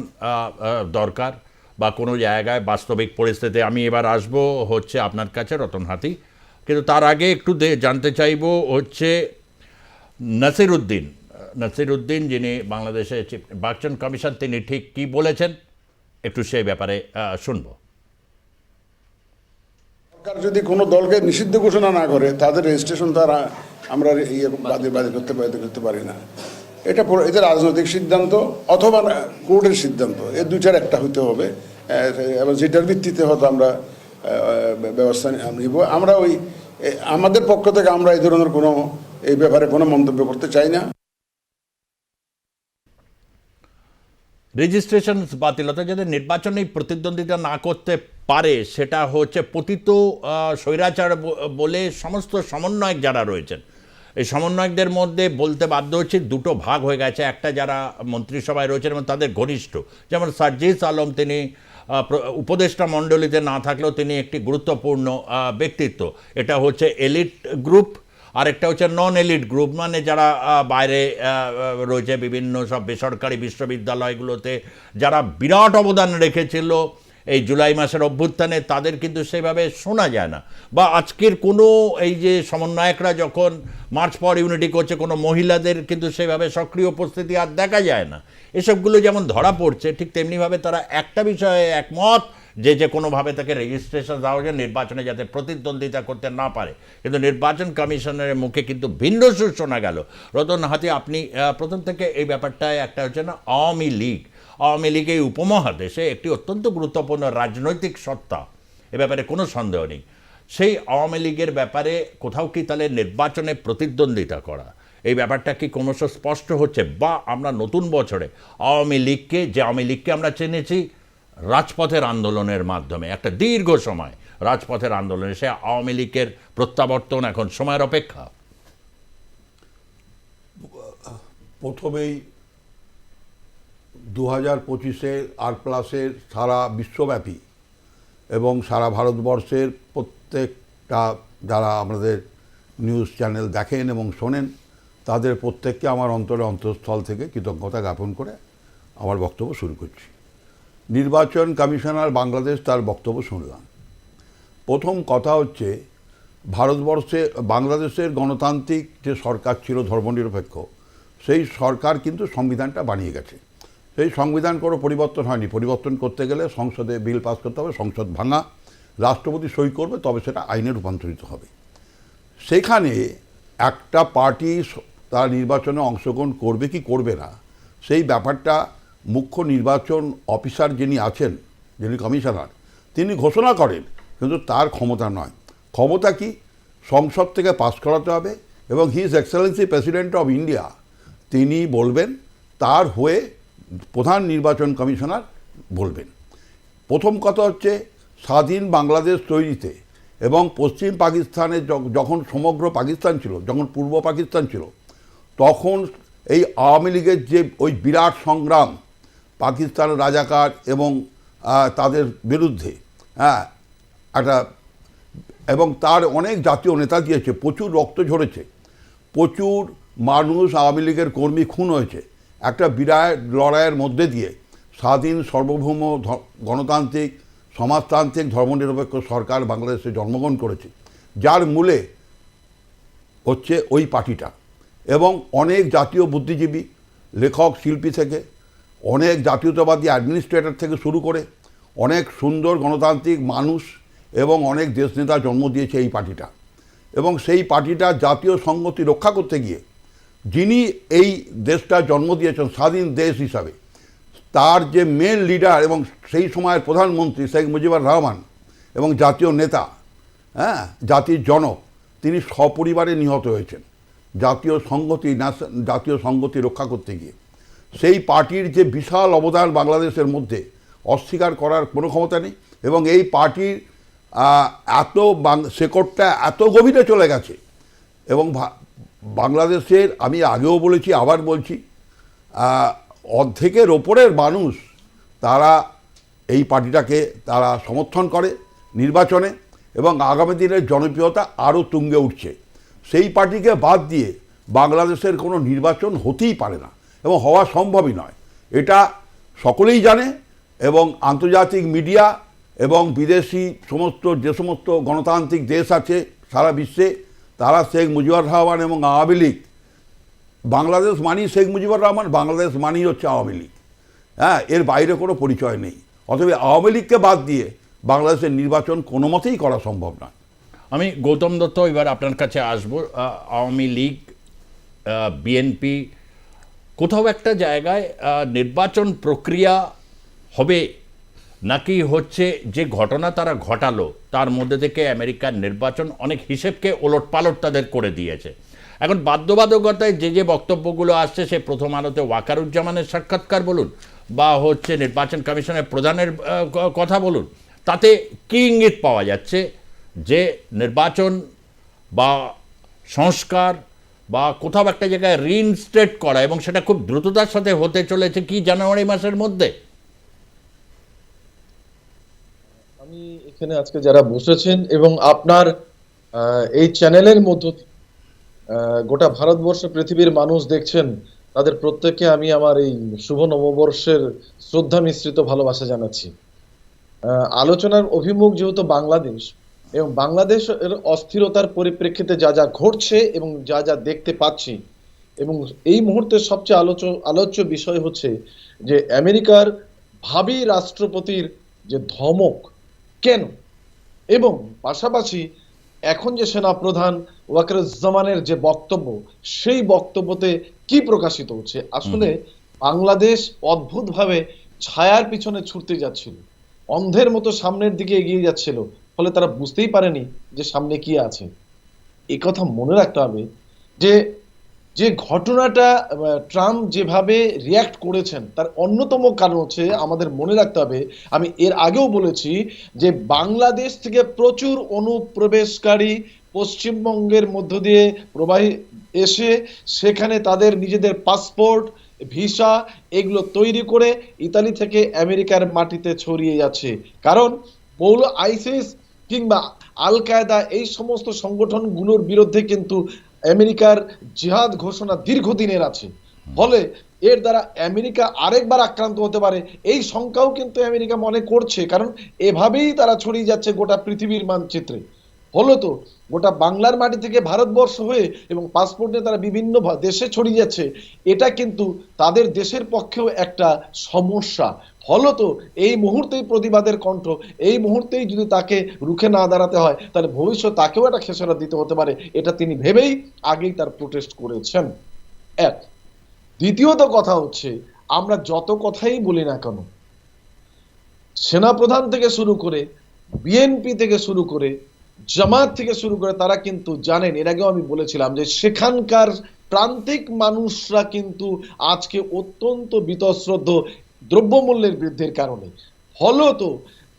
দরকার, বা কোনো জায়গায় বাস্তবিক পরিস্থিতি। আমি এবার আসবো হচ্ছে আপনার কাছে রতন হাতি, কিন্তু তার আগে একটু জানতে চাইবো হচ্ছে নাসির উদ্দিন যিনি বাংলাদেশের নির্বাচন কমিশন, তিনি ঠিক কি বলেছেন একটু সেই ব্যাপারে শুনবো। সরকার যদি কোনো দলকে নিষিদ্ধ ঘোষণা না করে, তাদের রেজিস্ট্রেশন তারা আমরা বাদে করতে পারি না। এটা রাজনৈতিক সিদ্ধান্ত অথবা কোর্টের সিদ্ধান্ত, এর দুইটার একটা হতে হবে, এবং যেটার ভিত্তিতে হয়তো আমরা ব্যবস্থা নিব। আমরা আমাদের পক্ষ থেকে আমরা এই ধরনের কোনো এই ব্যাপারে কোনো মন্তব্য করতে চাই না। রেজিস্ট্রেশন বাতিলতা যাতে নির্বাচনে প্রতিদ্বন্দ্বিতা না করতে পারে, সেটা হচ্ছে পতিত স্বৈরাচার বলে সমস্ত সমন্বয়ক যারা রয়েছেন, এই সমন্বয়কদের মধ্যে বলতে বাধ্য হচ্ছে দুটো ভাগ হয়ে গেছে। একটা যারা মন্ত্রিসভায় রয়েছেন এবং তাদের ঘনিষ্ঠ, যেমন সার্জিস আলম, তিনি উপদেষ্টা মণ্ডলীতে না থাকলেও তিনি একটি গুরুত্বপূর্ণ ব্যক্তিত্ব। এটা হচ্ছে এলিট গ্রুপ, আরেকটা হচ্ছে নন এলিট গ্রুপ, মানে যারা বাইরে রয়েছে বিভিন্ন সব বেসরকারি বিশ্ববিদ্যালয়গুলোতে, যারা বিরাট অবদান রেখেছিল এই জুলাই মাসের অভ্যুত্থানে, তাদের কিন্তু সেভাবে শোনা যায় না। বা আজকের কোনো এই যে সমন্বয়করা যখন মার্চ ফর ইউনিটি করছে, কোনো মহিলাদের কিন্তু সেভাবে সক্রিয় উপস্থিতি আর দেখা যায় না। এসবগুলো যেমন ধরা পড়ছে, ঠিক তেমনিভাবে তারা একটা বিষয়ে একমত যে কোনোভাবে তাকে রেজিস্ট্রেশন দেওয়া যায়, নির্বাচনে যাতে প্রতিদ্বন্দ্বিতা করতে না পারে। কিন্তু নির্বাচন কমিশনের মুখে কিন্তু ভিন্ন সুর শোনা গেল। রতন হাতি, আপনি প্রথম থেকে এই ব্যাপারটায়, একটা হচ্ছে না আওয়ামী লীগ এই উপমহাদেশে একটি অত্যন্ত গুরুত্বপূর্ণ রাজনৈতিক সত্তা, এ ব্যাপারে কোনো সন্দেহ নেই। সেই আওয়ামী লীগের ব্যাপারে কোথাও কি তাহলে নির্বাচনে প্রতিদ্বন্দ্বিতা করা, এই ব্যাপারটা কি ক্রমশ স্পষ্ট হচ্ছে? বা আমরা নতুন বছরে আওয়ামী লীগকে আমরা চিনেছি রাজপথের আন্দোলনের মাধ্যমে, একটা দীর্ঘ সময় রাজপথের আন্দোলনে, সে আওয়ামী লীগের প্রত্যাবর্তন এখন সময়ের অপেক্ষা। প্রথমেই 2025-এ R+-এর সারা বিশ্বব্যাপী এবং সারা ভারতবর্ষের প্রত্যেকটা যারা আমাদের নিউজ চ্যানেল দেখেন এবং শোনেন, তাদের প্রত্যেককে আমার অন্তঃস্থল থেকে কৃতজ্ঞতা জ্ঞাপন করে আমার বক্তব্য শুরু করছি। নির্বাচন কমিশনার বাংলাদেশ, তার বক্তব্য শুনলাম। প্রথম কথা হচ্ছে, বাংলাদেশের গণতান্ত্রিক যে সরকার ছিল ধর্মনিরপেক্ষ, সেই সরকার কিন্তু সংবিধানটা বানিয়ে গেছে। সেই সংবিধান কোনো পরিবর্তন হয়নি। পরিবর্তন করতে গেলে সংসদে বিল পাস করতে হবে, সংসদ ভাঙা, রাষ্ট্রপতি সই করবে, তবে সেটা আইনে রূপান্তরিত হবে। সেখানে একটা পার্টি তারা নির্বাচনে অংশগ্রহণ করবে কি করবে না, সেই ব্যাপারটা মুখ্য নির্বাচন অফিসার যিনি আছেন, যিনি কমিশনার, তিনি ঘোষণা করেন, কিন্তু তার ক্ষমতা নয়। ক্ষমতা কি? সংসদ থেকে পাস করাতে হবে, এবং his Excellency president of India তিনি বলবেন, তার হয়ে প্রধান নির্বাচন কমিশনার বলবেন। প্রথম কথা হচ্ছে, স্বাধীন বাংলাদেশ তৈরিতে এবং পশ্চিম পাকিস্তানে যখন সমগ্র পাকিস্তান ছিল, যখন পূর্ব পাকিস্তান ছিল, তখন এই আওয়ামী লীগের যে ওই বিরাট সংগ্রাম পাকিস্তান রাজাকার এবং তাদের বিরুদ্ধে, হ্যাঁ, একটা, এবং তার অনেক জাতীয় নেতা দিয়েছে, প্রচুর রক্ত ঝরেছে, প্রচুর মানুষ আওয়ামী লীগের কর্মী খুন হয়েছে, একটা বিরাট লড়াইয়ের মধ্যে দিয়ে স্বাধীন সার্বভৌম গণতান্ত্রিক সমাজতান্ত্রিক ধর্মনিরপেক্ষ সরকার বাংলাদেশে জন্মগ্রহণ করেছে, যার মূলে হচ্ছে ওই পার্টিটা। এবং অনেক জাতীয় বুদ্ধিজীবী, লেখক, শিল্পী থেকে অনেক জাতীয়তাবাদী অ্যাডমিনিস্ট্রেটর থেকে শুরু করে অনেক সুন্দর গণতান্ত্রিক মানুষ এবং অনেক দেশনেতা জন্ম দিয়েছে এই পার্টিটা। এবং সেই পার্টিটা জাতীয় সংহতি রক্ষা করতে গিয়ে যিনি এই দেশটা জন্ম দিয়েছেন স্বাধীন দেশ হিসাবে, তার যে মেন লিডার এবং সেই সময়ের প্রধানমন্ত্রী শেখ মুজিবুর রহমান এবং জাতীয় নেতা, হ্যাঁ, জাতির জনক, তিনি সপরিবারে নিহত হয়েছেন জাতীয় সংহতি রক্ষা করতে গিয়ে। সেই পার্টির যে বিশাল অবদান বাংলাদেশের মধ্যে অস্বীকার করার কোনো ক্ষমতা নেই। এবং এই পার্টির শেকড়টা এত গভীরে চলে গেছে এবং বাংলাদেশের, আমি আগেও বলেছি আবার বলছি, অর্ধেকের ওপরের মানুষ তারা এই পার্টিটাকে তারা সমর্থন করে নির্বাচনে, এবং আগামী দিনের জনপ্রিয়তা আরও তুঙ্গে উঠছে। সেই পার্টিকে বাদ দিয়ে বাংলাদেশের কোনো নির্বাচন হতেই পারে না এবং হওয়া সম্ভবই নয়, এটা সকলেই জানে। এবং আন্তর্জাতিক মিডিয়া এবং বিদেশি যে সমস্ত গণতান্ত্রিক দেশ আছে সারা বিশ্বে, তারা শেখ মুজিবুর রহমান এবং আওয়ামী লীগ, বাংলাদেশ মানি শেখ মুজিবুর রহমান, বাংলাদেশ মানি হচ্ছে আওয়ামী লীগ, হ্যাঁ, এর বাইরে কোনো পরিচয় নেই। অতএব আওয়ামী লীগকে বাদ দিয়ে বাংলাদেশের নির্বাচন কোনো মতেই করা সম্ভব না। আমি গৌতম দত্ত এবার আপনার কাছে আসব। আওয়ামী লীগ, বিএনপি কোথাও একটা জায়গায় নির্বাচন প্রক্রিয়া হবে নাকি হচ্ছে যে ঘটনা তারা ঘটালো তার মধ্যে থেকে আমেরিকার নির্বাচন অনেক হিসেবকে ওলটপালট তাদের করে দিয়েছে। এখন বাধ্যবাধকতায় যে বক্তব্যগুলো আসছে, সে প্রথম আলোতে ওয়াকারুজ্জামানের সাক্ষাৎকার বলুন বা হচ্ছে নির্বাচন কমিশনের প্রধানের কথা বলুন, তাতে কী ইঙ্গিত পাওয়া যাচ্ছে যে নির্বাচন বা সংস্কার বা কোথাও একটা জায়গায় রিইনস্টেট করা, এবং সেটা খুব দ্রুততার সাথে হতে চলেছে কি জানুয়ারি মাসের মধ্যে? আমি এখানে আজকে যারা বসেছেন এবং আপনার এই চ্যানেলের মধ্য গোটা ভারতবর্ষ পৃথিবীর মানুষ দেখছেন, তাদের প্রত্যেককে আমি আমার এই শুভ নববর্ষের শ্রদ্ধা মিশ্রিত ভালোবাসা জানাচ্ছি। আলোচনার অভিমুখ যেহেতু বাংলাদেশ এবং বাংলাদেশের অস্থিরতার পরিপ্রেক্ষিতে যা যা ঘটছে এবং যা যা দেখতে পাচ্ছি, এবং এই মুহূর্তে সবচেয়ে আলোচ্য বিষয় হচ্ছে যে আমেরিকার ভাবী রাষ্ট্রপতির যে ধমক কেন, এবং পাশাপাশি এখন যে সেনাপ্রধান ওয়াকারুজ্জামানের যে বক্তব্য, সেই বক্তব্যতে কি প্রকাশিত হচ্ছে। আসলে বাংলাদেশ অদ্ভুতভাবে ছায়ার পিছনে ছুটতে যাচ্ছিল, অন্ধের মতো সামনের দিকে এগিয়ে যাচ্ছিল, ফলে তারা বুঝতেই পারেনি যে সামনে কি আছে। এই কথা মনে রাখতে হবে যে যে ঘটনাটা ট্রাম্প যেভাবে রিয়াক্ট করেছেন তার অন্যতম কারণ হচ্ছে, আমাদের মনে রাখতে হবে, আমি এর আগেও বলেছি যে বাংলাদেশ থেকে প্রচুর অনুপ্রবেশকারী পশ্চিমবঙ্গের মধ্য দিয়ে প্রবাহী এসে সেখানে তাদের নিজেদের পাসপোর্ট, ভিসা এগুলো তৈরি করে ইতালি থেকে আমেরিকার মাটিতে ছড়িয়ে যাচ্ছে। কারণ মৌল আইসিস কিংবা আল কায়দা এই সমস্ত সংগঠনগুলোর বিরুদ্ধে কিন্তু আমেরিকার জিহাদ ঘোষণা দীর্ঘদিনের আছে, ফলে এর দ্বারা আমেরিকা আরেকবার আক্রান্ত হতে পারে এই শঙ্কাও কিন্তু আমেরিকা মনে করছে, কারণ এভাবেই তারা ছড়িয়ে যাচ্ছে গোটা পৃথিবীর মানচিত্রে। ফলত গোটা বাংলার মাটি থেকে ভারতবর্ষ হয়ে এবং পাসপোর্ট নিয়ে তারা বিভিন্ন দেশে ছড়িয়ে যাচ্ছে, এটা কিন্তু তাদের দেশের পক্ষেও একটা সমস্যা। ফলত এই মুহূর্তেই প্রতিবাদের কণ্ঠ, এই মুহূর্তেই যদি তাকে রুখে না দাঁড়াতে হয় তাহলে ভবিষ্যৎ তাকেও একটা খেসারত দিতে হতে পারে, এটা তিনি ভেবেই আগেই তার প্রোটেস্ট করেছেন। এক, দ্বিতীয়ত কথা হচ্ছে, আমরা যত কথাই বলি না কেন, সেনাপ্রধান থেকে শুরু করে বিএনপি থেকে শুরু করে জামাত থেকে শুরু করে তারা কিন্তু জানেন, এর আগেও আমি বলেছিলাম যে সেখানকার প্রান্তিক মানুষরা কিন্তু আজকে অত্যন্ত বীতশ্রদ্ধ দ্রব্যমূল্যের বৃদ্ধির কারণে। ফলত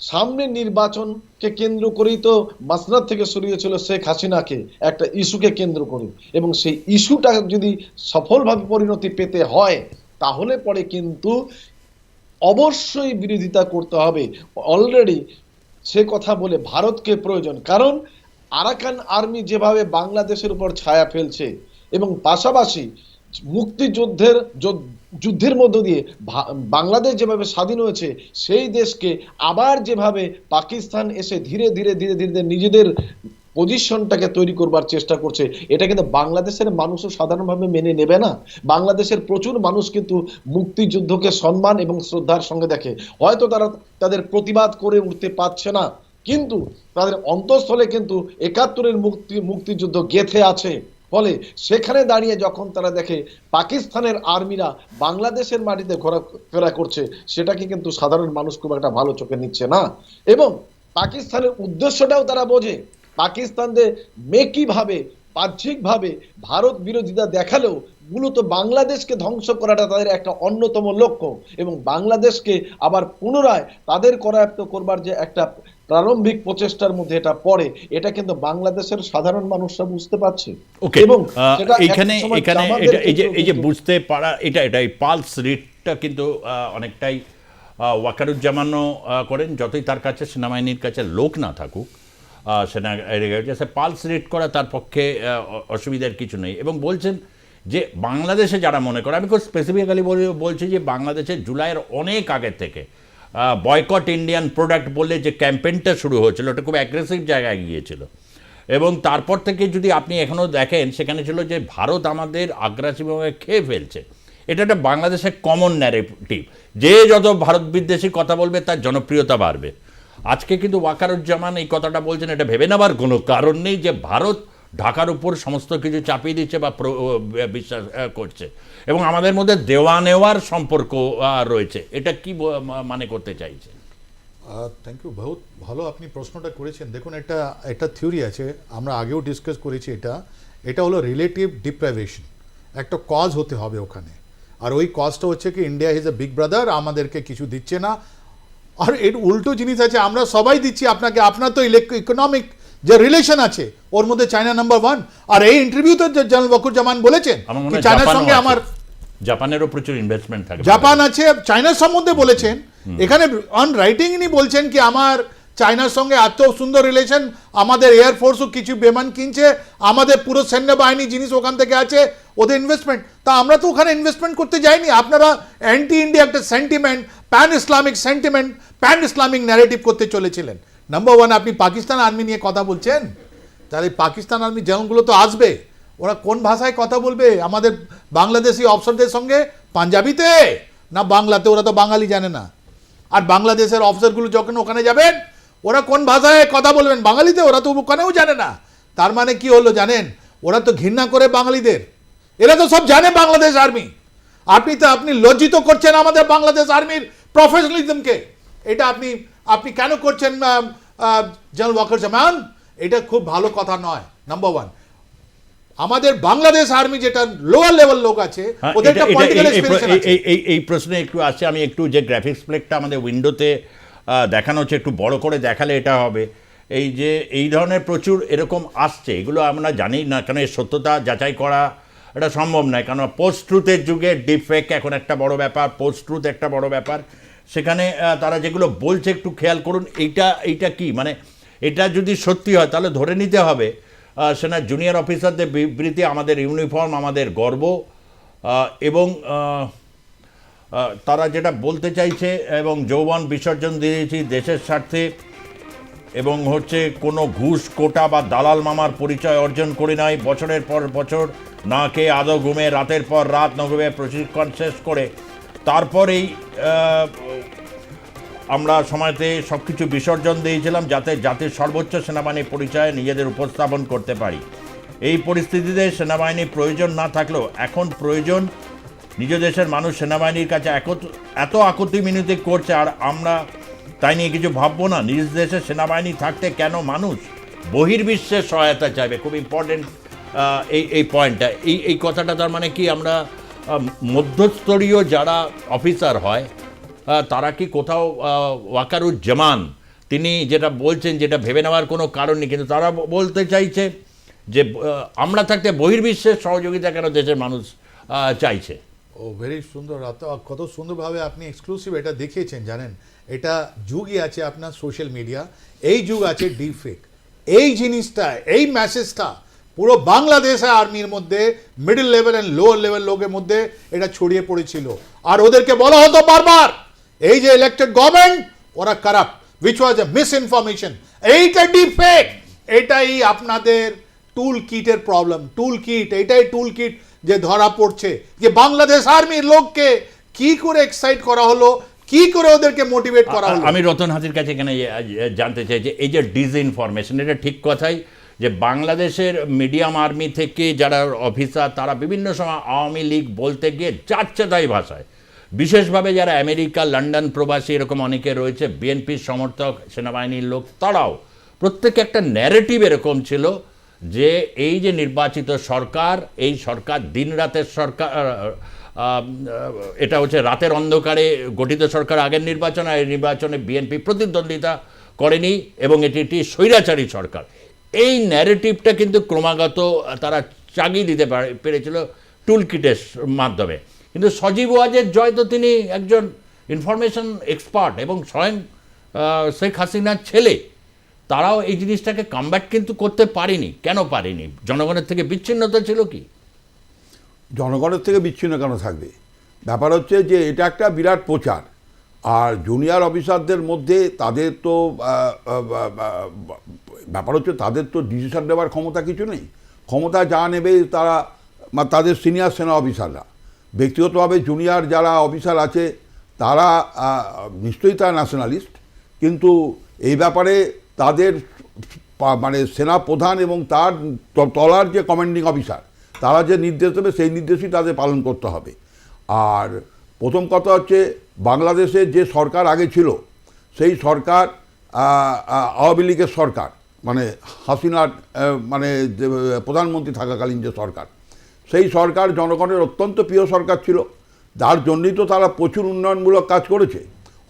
সামনের নির্বাচনকে কেন্দ্র করেই তো মাসনাদ থেকে সরিয়েছিল শেখ হাসিনাকে একটা ইস্যুকে কেন্দ্র করে, এবং সেই ইস্যুটা যদি সফলভাবে পরিণতি পেতে হয় তাহলে পরে কিন্তু অবশ্যই বিরোধিতা করতে হবে। অলরেডি সে কথা বলে ভারতকে প্রয়োজন, কারণ আরাকান আর্মি যেভাবে বাংলাদেশের উপর ছায়া ফেলছে এবং পাশাপাশি যুদ্ধের মধ্য দিয়ে বাংলাদেশ যেভাবে স্বাধীন হয়েছে সেই দেশকে আবার যেভাবে পাকিস্তান এসে ধীরে ধীরে ধীরে ধীরে নিজেদের পজিশনটাকে তৈরি করবার চেষ্টা করছে, এটা কিন্তু বাংলাদেশের মানুষও সাধারণভাবে মেনে নেবে না। বাংলাদেশের প্রচুর মানুষ কিন্তু মুক্তিযুদ্ধকে সম্মান এবং শ্রদ্ধার সঙ্গে দেখে। হয়তো তারা তাদের প্রতিবাদ করে উঠতে পারছে না, কিন্তু তাদের অন্তঃস্থলে কিন্তু ৭১-এর মুক্তিযুদ্ধ গেঁথে আছে। ফলে সেখানে দাঁড়িয়ে যখন তারা দেখে পাকিস্তানের আর্মিরা বাংলাদেশের মাটিতে ঘোরাফেরা করছে, সেটাকে কিন্তু সাধারণ মানুষ খুব একটা ভালো চোখে নিচ্ছে না। এবং পাকিস্তানের উদ্দেশ্যটাও তারা বোঝে। পাকিস্তানদের মেকিভাবে বাহ্যিকভাবে ভারত বিরোধিতা দেখালেও মূলত বাংলাদেশকে ধ্বংস করাটা তাদের একটা অন্যতম লক্ষ্য, এবং বাংলাদেশকে আবার পুনরায় তাদের করায়ত্ত করবার যে একটা প্রারম্ভিক প্রচেষ্টার মধ্যে এটা পড়ে, এটা কিন্তু বাংলাদেশের সাধারণ মানুষরা বুঝতে পারছে। ওকে, এবং এখানে এই যে বুঝতে পারা, এটা পালস রিডটা কিন্তু অনেকটাই ওয়াকারুজ্জামানও করেন, যতই তার কাছে সেনাবাহিনীর কাছে লোক না থাকুক, পালস রিড করা তার পক্ষে অসুবিধার কিছু নেই। এবং বলছেন যে বাংলাদেশে যারা মনে করে, আমি খুব স্পেসিফিক্যালি বলছি যে বাংলাদেশে জুলাইয়ের অনেক আগের থেকে বয়কট ইন্ডিয়ান প্রোডাক্ট বলে যে ক্যাম্পেইনটা শুরু হয়েছিল, ওটা খুব অ্যাগ্রেসিভ জায়গায় গিয়েছিল। এবং তারপর থেকে যদি আপনি এখনও দেখেন, সেখানে ছিল যে ভারত আমাদের আগ্রাসীভাবে খেয়ে ফেলছে। এটা একটা বাংলাদেশের কমন ন্যারেটিভ, যে যত ভারত বিদ্বেষী কথা বলবে তার জনপ্রিয়তা বাড়বে। আজকে কিন্তু ওয়াকারুজ্জামান এই কথাটা বলছেন, এটা ভেবে নেবার কোনো কারণ নেই যে ভারত ঢাকার উপর সমস্ত কিছু চাপিয়ে দিচ্ছে বা বিশ্বাস করছে, এবং আমাদের মধ্যে দেওয়া নেওয়ার সম্পর্ক রয়েছে। এটা কি মানে করতে চাইছে? থ্যাংক ইউ, বহুত ভালো আপনি প্রশ্নটা করেছেন। দেখুন, একটা থিওরি আছে, আমরা আগেও ডিসকাস করেছি, এটা হলো রিলেটিভ ডিপ্রাইভেশন। একটা কজ হতে হবে ওখানে, আর ওই কজটা হচ্ছে কি India is a big brother, আমাদেরকে কিছু দিচ্ছে না। আর এর উল্টো জিনিস আছে, আমরা সবাই দিচ্ছি আপনাকে, আপনার তো ইকোনমিক যে রিলেশন আছে ওর মধ্যে চায়না নাম্বার 1। আর এই ইন্টারভিউতে জেনারেল ওয়াকারুজ্জামান বলেছেন কি চায়নার সঙ্গে আমার, জাপানেরও প্রচুর ইনভেস্টমেন্ট থাকে, জাপান আছে, চায়নার সম্বন্ধে বলেছেন। এখানে অন রাইটিং ইনি বলছেন কি আমার চায়নার সঙ্গে এত সুন্দর রিলেশন, আমাদের এয়ারফোর্সও কিছু বিমান কিনছে, আমাদের পুরো সৈন্যবাহিনী জিনিস ওখান থেকে আছে, ওদের ইনভেস্টমেন্ট। তা আমরা তো ওখানে ইনভেস্টমেন্ট করতে যাইনি। আপনারা অ্যান্টি ইন্ডিয়া একটা sentiment, pan Islamic sentiment, pan Islamic narrative করতে চলেছিলেন। নাম্বার 1, আপনি পাকিস্তান আর্মি নিয়ে কথা বলছেন, তাহলে পাকিস্তান আর্মি জওয়ানগুলো তো আসবে, ওরা কোন ভাষায় কথা বলবে আমাদের বাংলাদেশি অফিসারদের সঙ্গে? পাঞ্জাবিতে না বাংলাতে? ওরা তো বাঙালি জানে না। আর বাংলাদেশের অফিসারগুলো যখন ওখানে যাবেন, ওরা কোন ভাষায় কথা বলবেন? বাঙালিতে? ওরা তো ওখানেও জানে না। তার মানে কি হলো জানেন? ওরা তো ঘৃণা করে বাঙালিদের, এরা তো সব জানে বাংলাদেশ আর্মি। আপনি লজ্জিত করছেন আমাদের বাংলাদেশ আর্মির প্রফেশনালিজমকে। এটা আপনি কেন করছেন জেনারেল ওয়াকারুজ্জামান? এটা খুব ভালো কথা নয়। নাম্বার 1, আমাদের বাংলাদেশ আর্মি যেটা লোয়ার লেভেল লোক আছে, ওদেরটা পলিটিক্যাল এক্সপেরিয়েন্স আছে। এই প্রশ্নে একটু আছে, আমি একটু যে গ্রাফিক্স প্লেটটা আমাদের উইন্ডোতে দেখানো হচ্ছে, একটু বড় করে দেখালে এটা হবে। এই যে এই ধরনের প্রচুর এরকম আসছে, এগুলো আমরা জানি না, কারণ এর সত্যতা যাচাই করা এটা সম্ভব নয়, কারণ পোস্ট ট্রুথের যুগে ডিপফেক এখন একটা বড় ব্যাপার, পোস্ট ট্রুথ একটা বড় ব্যাপার। সেখানে তারা যেগুলো বলছে একটু খেয়াল করুন। এইটা কি মানে, এটা যদি সত্যি হয় তাহলে ধরে নিতে হবে সেনার জুনিয়র অফিসারদের বিবৃতি আমাদের ইউনিফর্ম, আমাদের গর্ব, এবং তারা যেটা বলতে চাইছে, এবং যৌবন বিসর্জন দিয়েছি দেশের স্বার্থে, এবং হচ্ছে কোনো ঘুষ কোটা বা দালাল মামার পরিচয় অর্জন করি নাই, বছরের পর বছর না খেয়ে আদৌ ঘুমে রাতের পর রাত নগরে প্রশিক্ষণ শেষ করে তারপরেই আমরা সময়তে সব কিছু বিসর্জন দিয়েছিলাম, যাতে জাতির সর্বোচ্চ সেনাবাহিনী পরিচয়ে নিজেদের উপস্থাপন করতে পারি। এই পরিস্থিতিতে সেনাবাহিনী প্রয়োজন না থাকলেও এখন প্রয়োজন। নিজ দেশের মানুষ সেনাবাহিনীর কাছে এত আকুতি মিনতি করছে, আর আমরা তাই নিয়ে কিছু ভাববো না? নিজ দেশের সেনাবাহিনী থাকতে কেন মানুষ বহির্বিশ্বের সহায়তা চাইবে? খুব ইম্পর্টেন্ট এই পয়েন্টটা, এই কথাটা তার মানে কি আমরা মধ্যস্তরীয় যারা অফিসার হয় তারা কি কোথাও ওয়াকারুজ্জামান তিনি যেটা বলছেন, যেটা ভেবে নেওয়ার কোনো কারণ নেই, কিন্তু তারা বলতে চাইছে যে আমরা থাকতে বহির্বিশ্বের সহযোগিতা কেন দেশের মানুষ চাইছে। ও ভেরি সুন্দর, কত সুন্দরভাবে আপনি এক্সক্লুসিভ এটা দেখিয়েছেন। জানেন, এটা যুগই আছে আপনার সোশ্যাল মিডিয়া, এই যুগ আছে ডিপ ফেক। এই জিনিসটা, এই মেসেজটা পুরো বাংলাদেশের আর্মির মধ্যে middle level and lower level লোকের মধ্যে এটা ছড়িয়ে পড়েছিল, আর ওদেরকে বলা হতো বারবার এই যে ইলেক্টেড গভর্নমেন্ট ওরা corrupt, which was A miss information. এইটা ডিপ ফেক, এটাই আপনাদের টুল কিটের প্রবলেম। টুল কিট, এটাই টুল কিট যে ধরা পড়ছে যে বাংলাদেশ আর্মির লোককে কি করে এক্সাইট করা হলো, কি করে ওদেরকে মোটিভেট করা হলো। আমি রতন হাজির কাছে এখানে জানতে চাই যে এই যে ডিসইনফরমেশন, এটা ঠিক কথাই যে বাংলাদেশের মিডিয়াম আর্মি থেকে যারা অফিসার তারা বিভিন্ন সময় আওয়ামী লীগ বলতে গিয়ে যাচ্ছে তাই ভাষায়, বিশেষভাবে যারা আমেরিকা লন্ডন প্রবাসী এরকম অনেকে রয়েছে, বিএনপির সমর্থক সেনাবাহিনীর লোক, তারাও প্রত্যেকে একটা ন্যারেটিভ এরকম ছিল যে এই যে নির্বাচিত সরকার, এই সরকার দিন রাতের সরকার, এটা হচ্ছে রাতের অন্ধকারে গঠিত সরকার আগের নির্বাচন, আর এই নির্বাচনে বিএনপি প্রতিদ্বন্দ্বিতা করেনি এবং এটি একটি স্বৈরাচারী সরকার। এই ন্যারেটিভটা কিন্তু ক্রমাগত তারা চাগিয়ে দিতে পেরেছিল টুলকিটের মাধ্যমে। কিন্তু সজীব ওয়াজেদ জয় তো তিনি একজন ইনফরমেশন এক্সপার্ট এবং স্বয়ং শেখ হাসিনার ছেলে, তারাও এই জিনিসটাকে কামব্যাক কিন্তু করতে পারেনি। কেন পারেনি? জনগণের থেকে বিচ্ছিন্নতা ছিল কি? জনগণের থেকে বিচ্ছিন্ন কেন থাকবে? ব্যাপার হচ্ছে যে এটা একটা বিরাট প্রচার, আর জুনিয়র অফিসারদের মধ্যে তাদের তো ব্যাপার হচ্ছে তাদের তো ডিসিশন নেওয়ার ক্ষমতা কিছু নেই। ক্ষমতা যা নেবে তারা তাদের সিনিয়র সেনা অফিসাররা। ব্যক্তিগতভাবে জুনিয়র যারা অফিসার আছে তারা নিশ্চয়ই তারা ন্যাশনালিস্ট, কিন্তু এই ব্যাপারে তাদের মানে সেনা প্রধান এবং তার তলার যে কমান্ডিং অফিসার তারা যে নির্দেশ দেবে সেই নির্দেশই তাদের পালন করতে হবে। আর প্রথম কথা হচ্ছে বাংলাদেশের যে সরকার আগে ছিল সেই সরকার আওয়ামী লীগের সরকার, মানে হাসিনার মানে প্রধানমন্ত্রী থাকাকালীন যে সরকার, সেই সরকার জনগণের অত্যন্ত প্রিয় সরকার ছিল। যার জন্যই তো তারা প্রচুর উন্নয়নমূলক কাজ করেছে।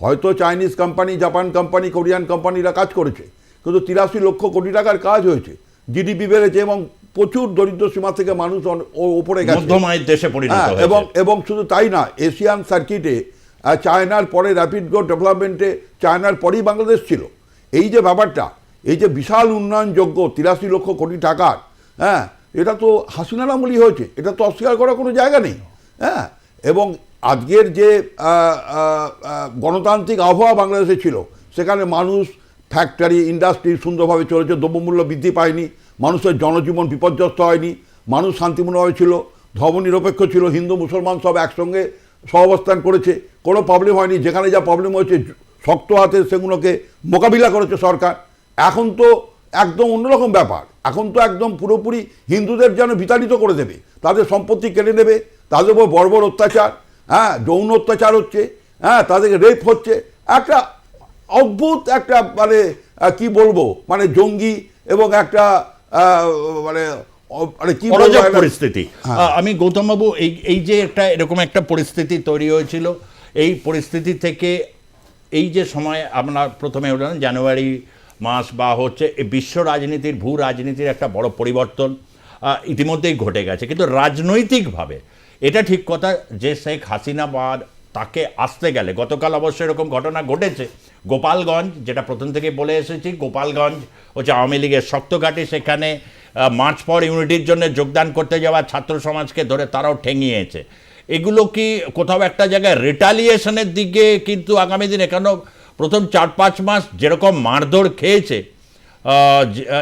হয়তো Chinese company, Japan company, Korean কোম্পানিরা কাজ করেছে, কিন্তু 83 লক্ষ কোটি টাকার কাজ হয়েছে, জিডিপি বেড়েছে এবং প্রচুর দরিদ্র সীমা থেকে মানুষ ওপরে গেছে, মধ্যমায়ের দেশে পরিণত হয়েছে। এবং শুধু তাই না, এশিয়ান সার্কিটে চায়নার পরে র্যাপিড গ্রোথ ডেভেলপমেন্টে চায়নার পরেই বাংলাদেশ ছিল। এই যে ব্যাপারটা, এই যে বিশাল উন্নয়নযোগ্য 83 লক্ষ কোটি টাকার, হ্যাঁ, এটা তো হাসিনার আমলই হয়েছে, এটা তো অস্বীকার করার কোনো জায়গা নেই। হ্যাঁ, এবং আজকের যে গণতান্ত্রিক আবহাওয়া বাংলাদেশে ছিল, সেখানে মানুষ, ফ্যাক্টরি, ইন্ডাস্ট্রি সুন্দরভাবে চলেছে, দ্রব্যমূল্য বৃদ্ধি পায়নি, মানুষের জনজীবন বিপর্যস্ত হয়নি, মানুষ শান্তিপূর্ণভাবে ছিল, ধর্মনিরপেক্ষ ছিল, হিন্দু মুসলমান সব একসঙ্গে সহাবস্থান করেছে, কোনো প্রবলেম হয়নি। যেখানে যা প্রবলেম হয়েছে শক্ত হাতে সেগুলোকে মোকাবিলা করেছে সরকার। এখন তো একদম অন্যরকম ব্যাপার, এখন তো একদম পুরোপুরি হিন্দুদের যেন বিতাড়িত করে দেবে, তাদের সম্পত্তি কেড়ে নেবে, তাদের উপর বর্বর অত্যাচার, হ্যাঁ, যৌন অত্যাচার হচ্ছে, হ্যাঁ, তাদেরকে রেপ হচ্ছে, একটা অদ্ভুত একটা মানে কি বলবো, মানে জঙ্গি এবং একটা মানে মানে কি পরিস্থিতি। আমি গৌতম বাবু, এই যে একটা এরকম একটা পরিস্থিতি তৈরি হয়েছিল, এই পরিস্থিতি থেকে এই যে সময় আমরা প্রথমে বললাম জানুয়ারি মাস বা হচ্ছে বিশ্ব রাজনীতির, ভূ রাজনীতির একটা বড় পরিবর্তন ইতিমধ্যেই ঘটে গেছে, কিন্তু রাজনৈতিকভাবে এটা ঠিক কথা যে শেখ হাসিনা বা তাকে আসতে গেলে, গতকাল অবশ্য এরকম ঘটনা ঘটেছে গোপালগঞ্জ, যেটা প্রথম থেকে বলে এসেছি, গোপালগঞ্জ হচ্ছে আওয়ামী লীগের শক্ত ঘাঁটি, সেখানে মার্চ ফর ইউনিটির জন্য যোগদান করতে যাওয়া ছাত্র সমাজকে ধরে তারাও ঠেঙিয়েছে। এগুলো কি কোথাও একটা জায়গায় রিটালিয়েশনের দিকে কিন্তু আগামী দিনে, কেন প্রথম 4-5 মাস যেরকম মারধর খেয়েছে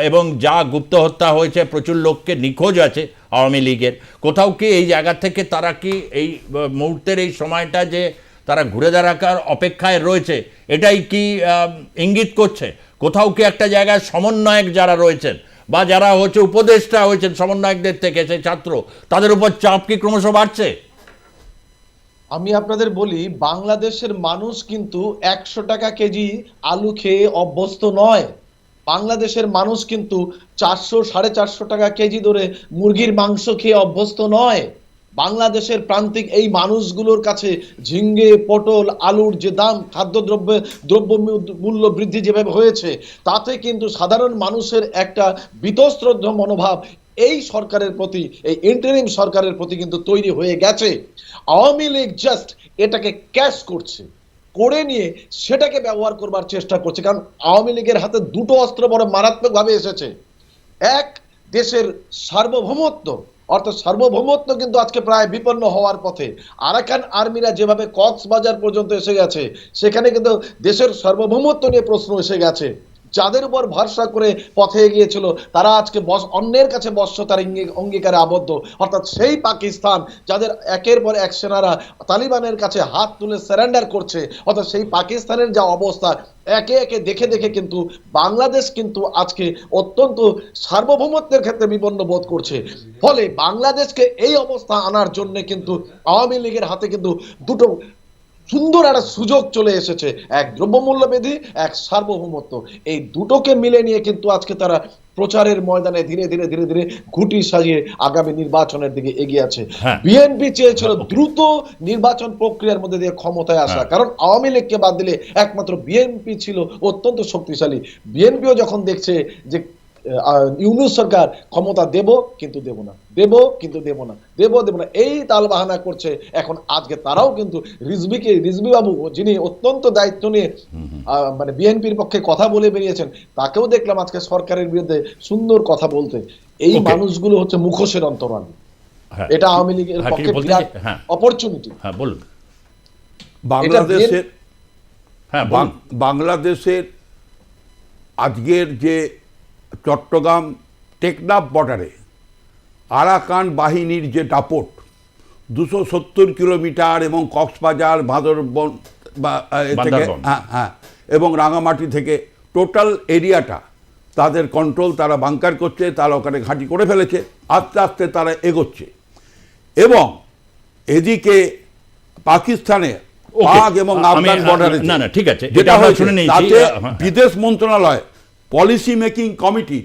এবং যা গুপ্ত হত্যা হয়েছে, প্রচুর লোককে নিখোঁজ আছে আওয়ামী লীগের, কোথাও কি এই জায়গা থেকে তারা কি এই মুহূর্তের এই সময়টা যে তারা ঘুরে দাঁড়াকার অপেক্ষায় রয়েছে, এটাই কি ইঙ্গিত করছে কোথাও কি একটা জায়গায় সমন্বয়ক যারা রয়েছেন বা যারা হচ্ছে উপদেষ্টা হয়েছেন সমন্বয়কদের থেকে, সেই ছাত্র, তাদের উপর চাপ কি ক্রমশ বাড়ছে? আমি আপনাদের বলি, বাংলাদেশের মানুষ কিন্তু 100 টাকা কেজি আলু খেয়ে অভ্যস্ত নয়। বাংলাদেশের মানুষ কিন্তু 400-450 টাকা কেজি ধরে মুরগির মাংস খেয়ে অভ্যস্ত নয়। বাংলাদেশের প্রান্তিক এই মানুষগুলোর কাছে ঝিঙ্গে, পটল, আলুর যে দাম, দ্রব্য মূল্য বৃদ্ধি যেভাবে হয়েছে, তাতে কিন্তু সাধারণ মানুষের একটা বীতশ্রদ্ধ মনোভাব এই সরকারের প্রতি, এই ইন্টারিম সরকারের প্রতি কিন্তু তৈরি হয়ে গেছে। আওয়ামী লীগ জাস্ট এটাকে ক্যাশ করছে, করে নিয়ে সেটাকে ব্যবহার করবার চেষ্টা করছে। কারণ আওয়ামী লীগের হাতে দুটো অস্ত্র বড় মারাত্মকভাবে এসেছে। এক, দেশের সার্বভৌমত্ব, অর্থাৎ সার্বভৌমত্ব কিন্তু আজকে প্রায় বিপন্ন হওয়ার পথে। আরাকান আর্মিরা যেভাবে কক্সবাজার পর্যন্ত এসে গেছে, সেখানে কিন্তু দেশের সার্বভৌমত্ব নিয়ে প্রশ্ন এসে গেছে। যাদের উপর ভরসা করে পথে এগিয়েছিল, তারা আজকে অন্যের কাছে বশ্যতার অঙ্গীকারে আবদ্ধ। অর্থাৎ সেই পাকিস্তান যাদের একের পর এক সেনারা তালিবানের কাছে হাত তুলে সারেন্ডার করছে, অর্থাৎ সেই পাকিস্তানের যা অবস্থা, একে একে দেখে দেখে কিন্তু বাংলাদেশ কিন্তু আজকে অত্যন্ত সার্বভৌমত্বের ক্ষেত্রে বিপন্ন বোধ করছে। ফলে বাংলাদেশকে এই অবস্থা আনার জন্য কিন্তু আওয়ামী লীগের হাতে কিন্তু দুটো সুন্দর একটা সুযোগ চলে এসেছে, এক দ্রব্যমূল্য বৃদ্ধি, এক সার্বভৌমত্ব। এই দুটোকে মিলে নিয়ে কিন্তু আজকে তারা প্রচারের ময়দানে ধীরে ধীরে ধীরে ধীরে ঘুঁটি সাজিয়ে আগামী নির্বাচনের দিকে এগিয়ে আছে। বিএনপি চেয়েছিল দ্রুত নির্বাচন প্রক্রিয়ার মধ্যে দিয়ে ক্ষমতায় আসা, কারণ আওয়ামী লীগকে বাদ দিলে একমাত্র বিএনপি ছিল অত্যন্ত শক্তিশালী। বিএনপিও যখন দেখছে যে ইউনূস সরকার ক্ষমতা দেব কিন্তু দেব না, দেব কিন্তু দেব না, দেব না, এই তালবাহানা করছে, এখন আজকে তারাও কিন্তু রিজভী বাবু, যিনি অত্যন্ত দায়িত্ব নিয়ে মানে বিএনপির পক্ষে কথা বলে বেরিয়েছেন, তাকেও দেখলাম আজকে সরকারের বিরুদ্ধে সুন্দর কথা বলতে। এই মানুষগুলো হচ্ছে মুখোশের অন্তরাল। এটা আওয়ামী লীগের পক্ষে বিরাট অপরচুনিটি। হ্যাঁ বলুন। বাংলাদেশের আজকের যে চট্টগ্রাম টেকনাফ বর্ডারে আরাকান বাহিনীর যে দাপট 270 কিলোমিটার এবং কক্সবাজার, বান্দরবন থেকে এবং রাঙামাটি থেকে টোটাল এরিয়াটা তাদের কন্ট্রোল, তারা বাংকার করছে, তারা ওখানে ঘাঁটি করে ফেলেছে, আস্তে আস্তে তারা এগোচ্ছে। এবং এদিকে পাকিস্তানে পাক এবং আফগান বর্ডারে ঠিক আছে, যেটা হয়েছে তাতে বিদেশ মন্ত্রণালয় পলিসি মেকিং কমিটি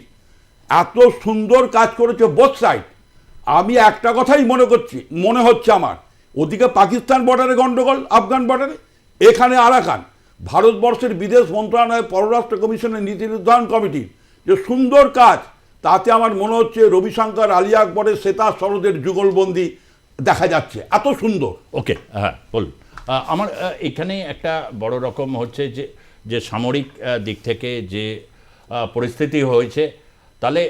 এত সুন্দর কাজ করেছে বোথ সাইড। আমি একটা কথাই মনে হচ্ছে আমার, ওদিকে পাকিস্তান বর্ডারে গন্ডগোল, আফগান বর্ডারে, এখানে আরাকান। ভারতবর্ষের বিদেশ মন্ত্রণালয়, পররাষ্ট্র কমিশনের নীতি নির্ধারণ কমিটির যে সুন্দর কাজ, তাতে আমার মনে হচ্ছে রবিশঙ্কর, আলী আকবরের সেতার সরোদের যুগলবন্দি দেখা যাচ্ছে, এত সুন্দর। ওকে, হ্যাঁ বলুন। আমার এখানে একটা বড় রকম হচ্ছে যে সামরিক দিক থেকে যে পরিস্থিতি হয়েছে, তাহলে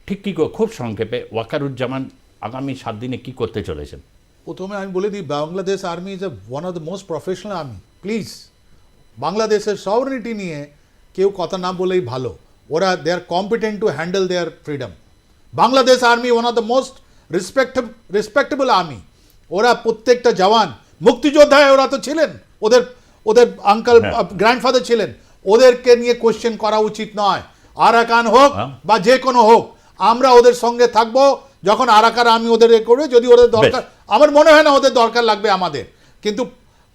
ঠিক কী খুব সংক্ষেপে ওয়াকারুজ্জামান আগামী 7 দিনে কি করতে চলেছেন? প্রথমে আমি বলে দিই, Bangladesh army is one of the most professional army. Please, বাংলাদেশের সভারেনিটি নিয়ে কেউ কথা না বলেই ভালো। ওরা they are competent to handle their freedom. Bangladesh army one of the most respectable army. ওরা প্রত্যেকটা জওয়ান মুক্তিযোদ্ধায় ওরা তো ছিলেন, ওদের আঙ্কাল গ্র্যান্ডফাদার ছিলেন। ওদেরকে নিয়ে কোয়েশ্চেন করা উচিত নয়। আরাকান হোক বা যে কোনো হোক, আমরা ওদের সঙ্গে থাকবো যখন আরাকান আর্মি ওদের করবে। যদি ওদের দরকার, আমার মনে হয় না ওদের দরকার লাগবে আমাদের, কিন্তু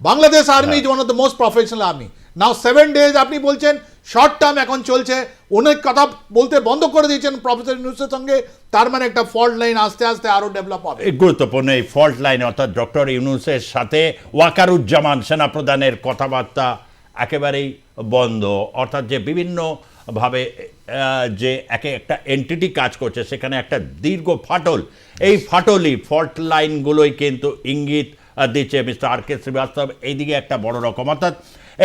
Bangladesh army is one of the most professional army. Now 7 days আপনি বলছেন শর্ট টার্ম এখন চলছে, অনেক কথা বলতে বন্ধ করে দিয়েছেন প্রফেসর ইউনূসের সঙ্গে, তার মানে একটা ফল্ট লাইন আস্তে আস্তে আরো ডেভেলপ হবে। গুরুত্বপূর্ণ এই ফল্ট লাইন, অর্থাৎ ডক্টর ইউনূসের সাথে ওয়াকারুজ্জামান সেনাপ্রধানের কথাবার্তা একেবারেই বন্ধ। অর্থাৎ যে বিভিন্নভাবে যে একটা এন্টিটি কাজ করছে, সেখানে একটা দীর্ঘ ফাটল, এই ফাটলই ফল্ট লাইনগুলোই কিন্তু ইঙ্গিত দিচ্ছে মিস্টার আর কে শ্রীবাস্তব। এইদিকে একটা বড় রকম, অর্থাৎ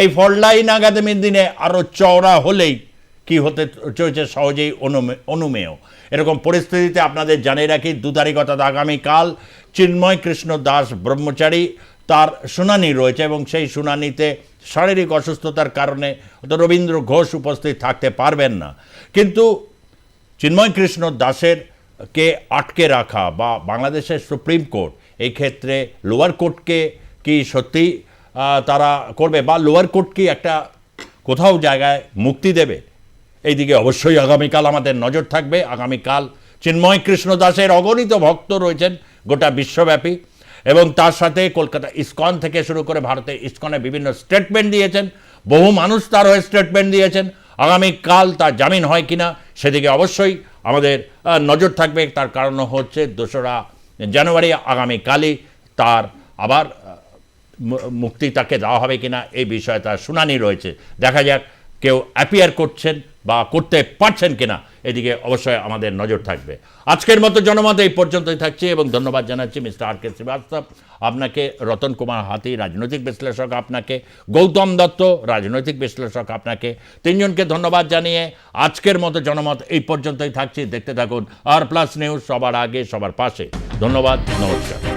এই ফল্ট লাইন আগামী দিনে আরও চওড়া হলেই কি হতে চলেছে সহজেই অনুমেয়। এরকম পরিস্থিতিতে আপনাদের জানিয়ে রাখি 2 তারিখ অর্থাৎ আগামীকাল চিন্ময় কৃষ্ণ দাস ব্রহ্মচারী, তার শুনানি রয়েছে এবং সেই শুনানিতে শারীরিক অসুস্থতার কারণে রবীন্দ্র ঘোষ উপস্থিত থাকতে পারবেন না। কিন্তু চিন্ময় কৃষ্ণ দাসের কে আটকে রাখা বা বাংলাদেশের সুপ্রিম কোর্ট এই ক্ষেত্রে লোয়ার কোর্টকে কি সত্যি তারা করবে, বা লোয়ার কোর্ট কি একটা কোথাও জায়গায় মুক্তি দেবে, এই দিকে অবশ্যই আগামীকাল আমাদের নজর থাকবে। আগামীকাল চিন্ময় কৃষ্ণ দাসের অগণিত ভক্ত রয়েছেন গোটা বিশ্বব্যাপী, এবং তার সাথে কলকাতা ইসকন থেকে শুরু করে ভারতের ইসকনে বিভিন্ন স্টেটমেন্ট দিয়েছেন, বহু মানুষ তার হয়ে স্টেটমেন্ট দিয়েছেন। আগামীকাল তার জামিন হয় কিনা সেদিকে অবশ্যই আমাদের নজর থাকবে। তার কারণ হচ্ছে 2রা জানুয়ারি আগামীকালই তার আবার মুক্তি তাকে দেওয়া হবে কিনা এই বিষয়ে তার শুনানি রয়েছে। দেখা যাক কেউ অ্যাপিয়ার করছেন বা করতে পারছেন কিনা, এদিকে অবশ্যই আমাদের নজর থাকবে। আজকের মতো জনমত এই পর্যন্তই থাকছে এবং ধন্যবাদ জানাচ্ছি মিস্টার আর কে শ্রীবাস্তব, আপনাকে রতন কুমার হাতি রাজনৈতিক বিশ্লেষক, আপনাকে গৌতম দত্ত রাজনৈতিক বিশ্লেষক, আপনাকে তিনজনকে ধন্যবাদ জানিয়ে আজকের মতো জনমত এই পর্যন্তই থাকছে। দেখতে থাকুন আর প্লাস নিউজ, সবার আগে সবার পাশে। ধন্যবাদ, নমস্কার।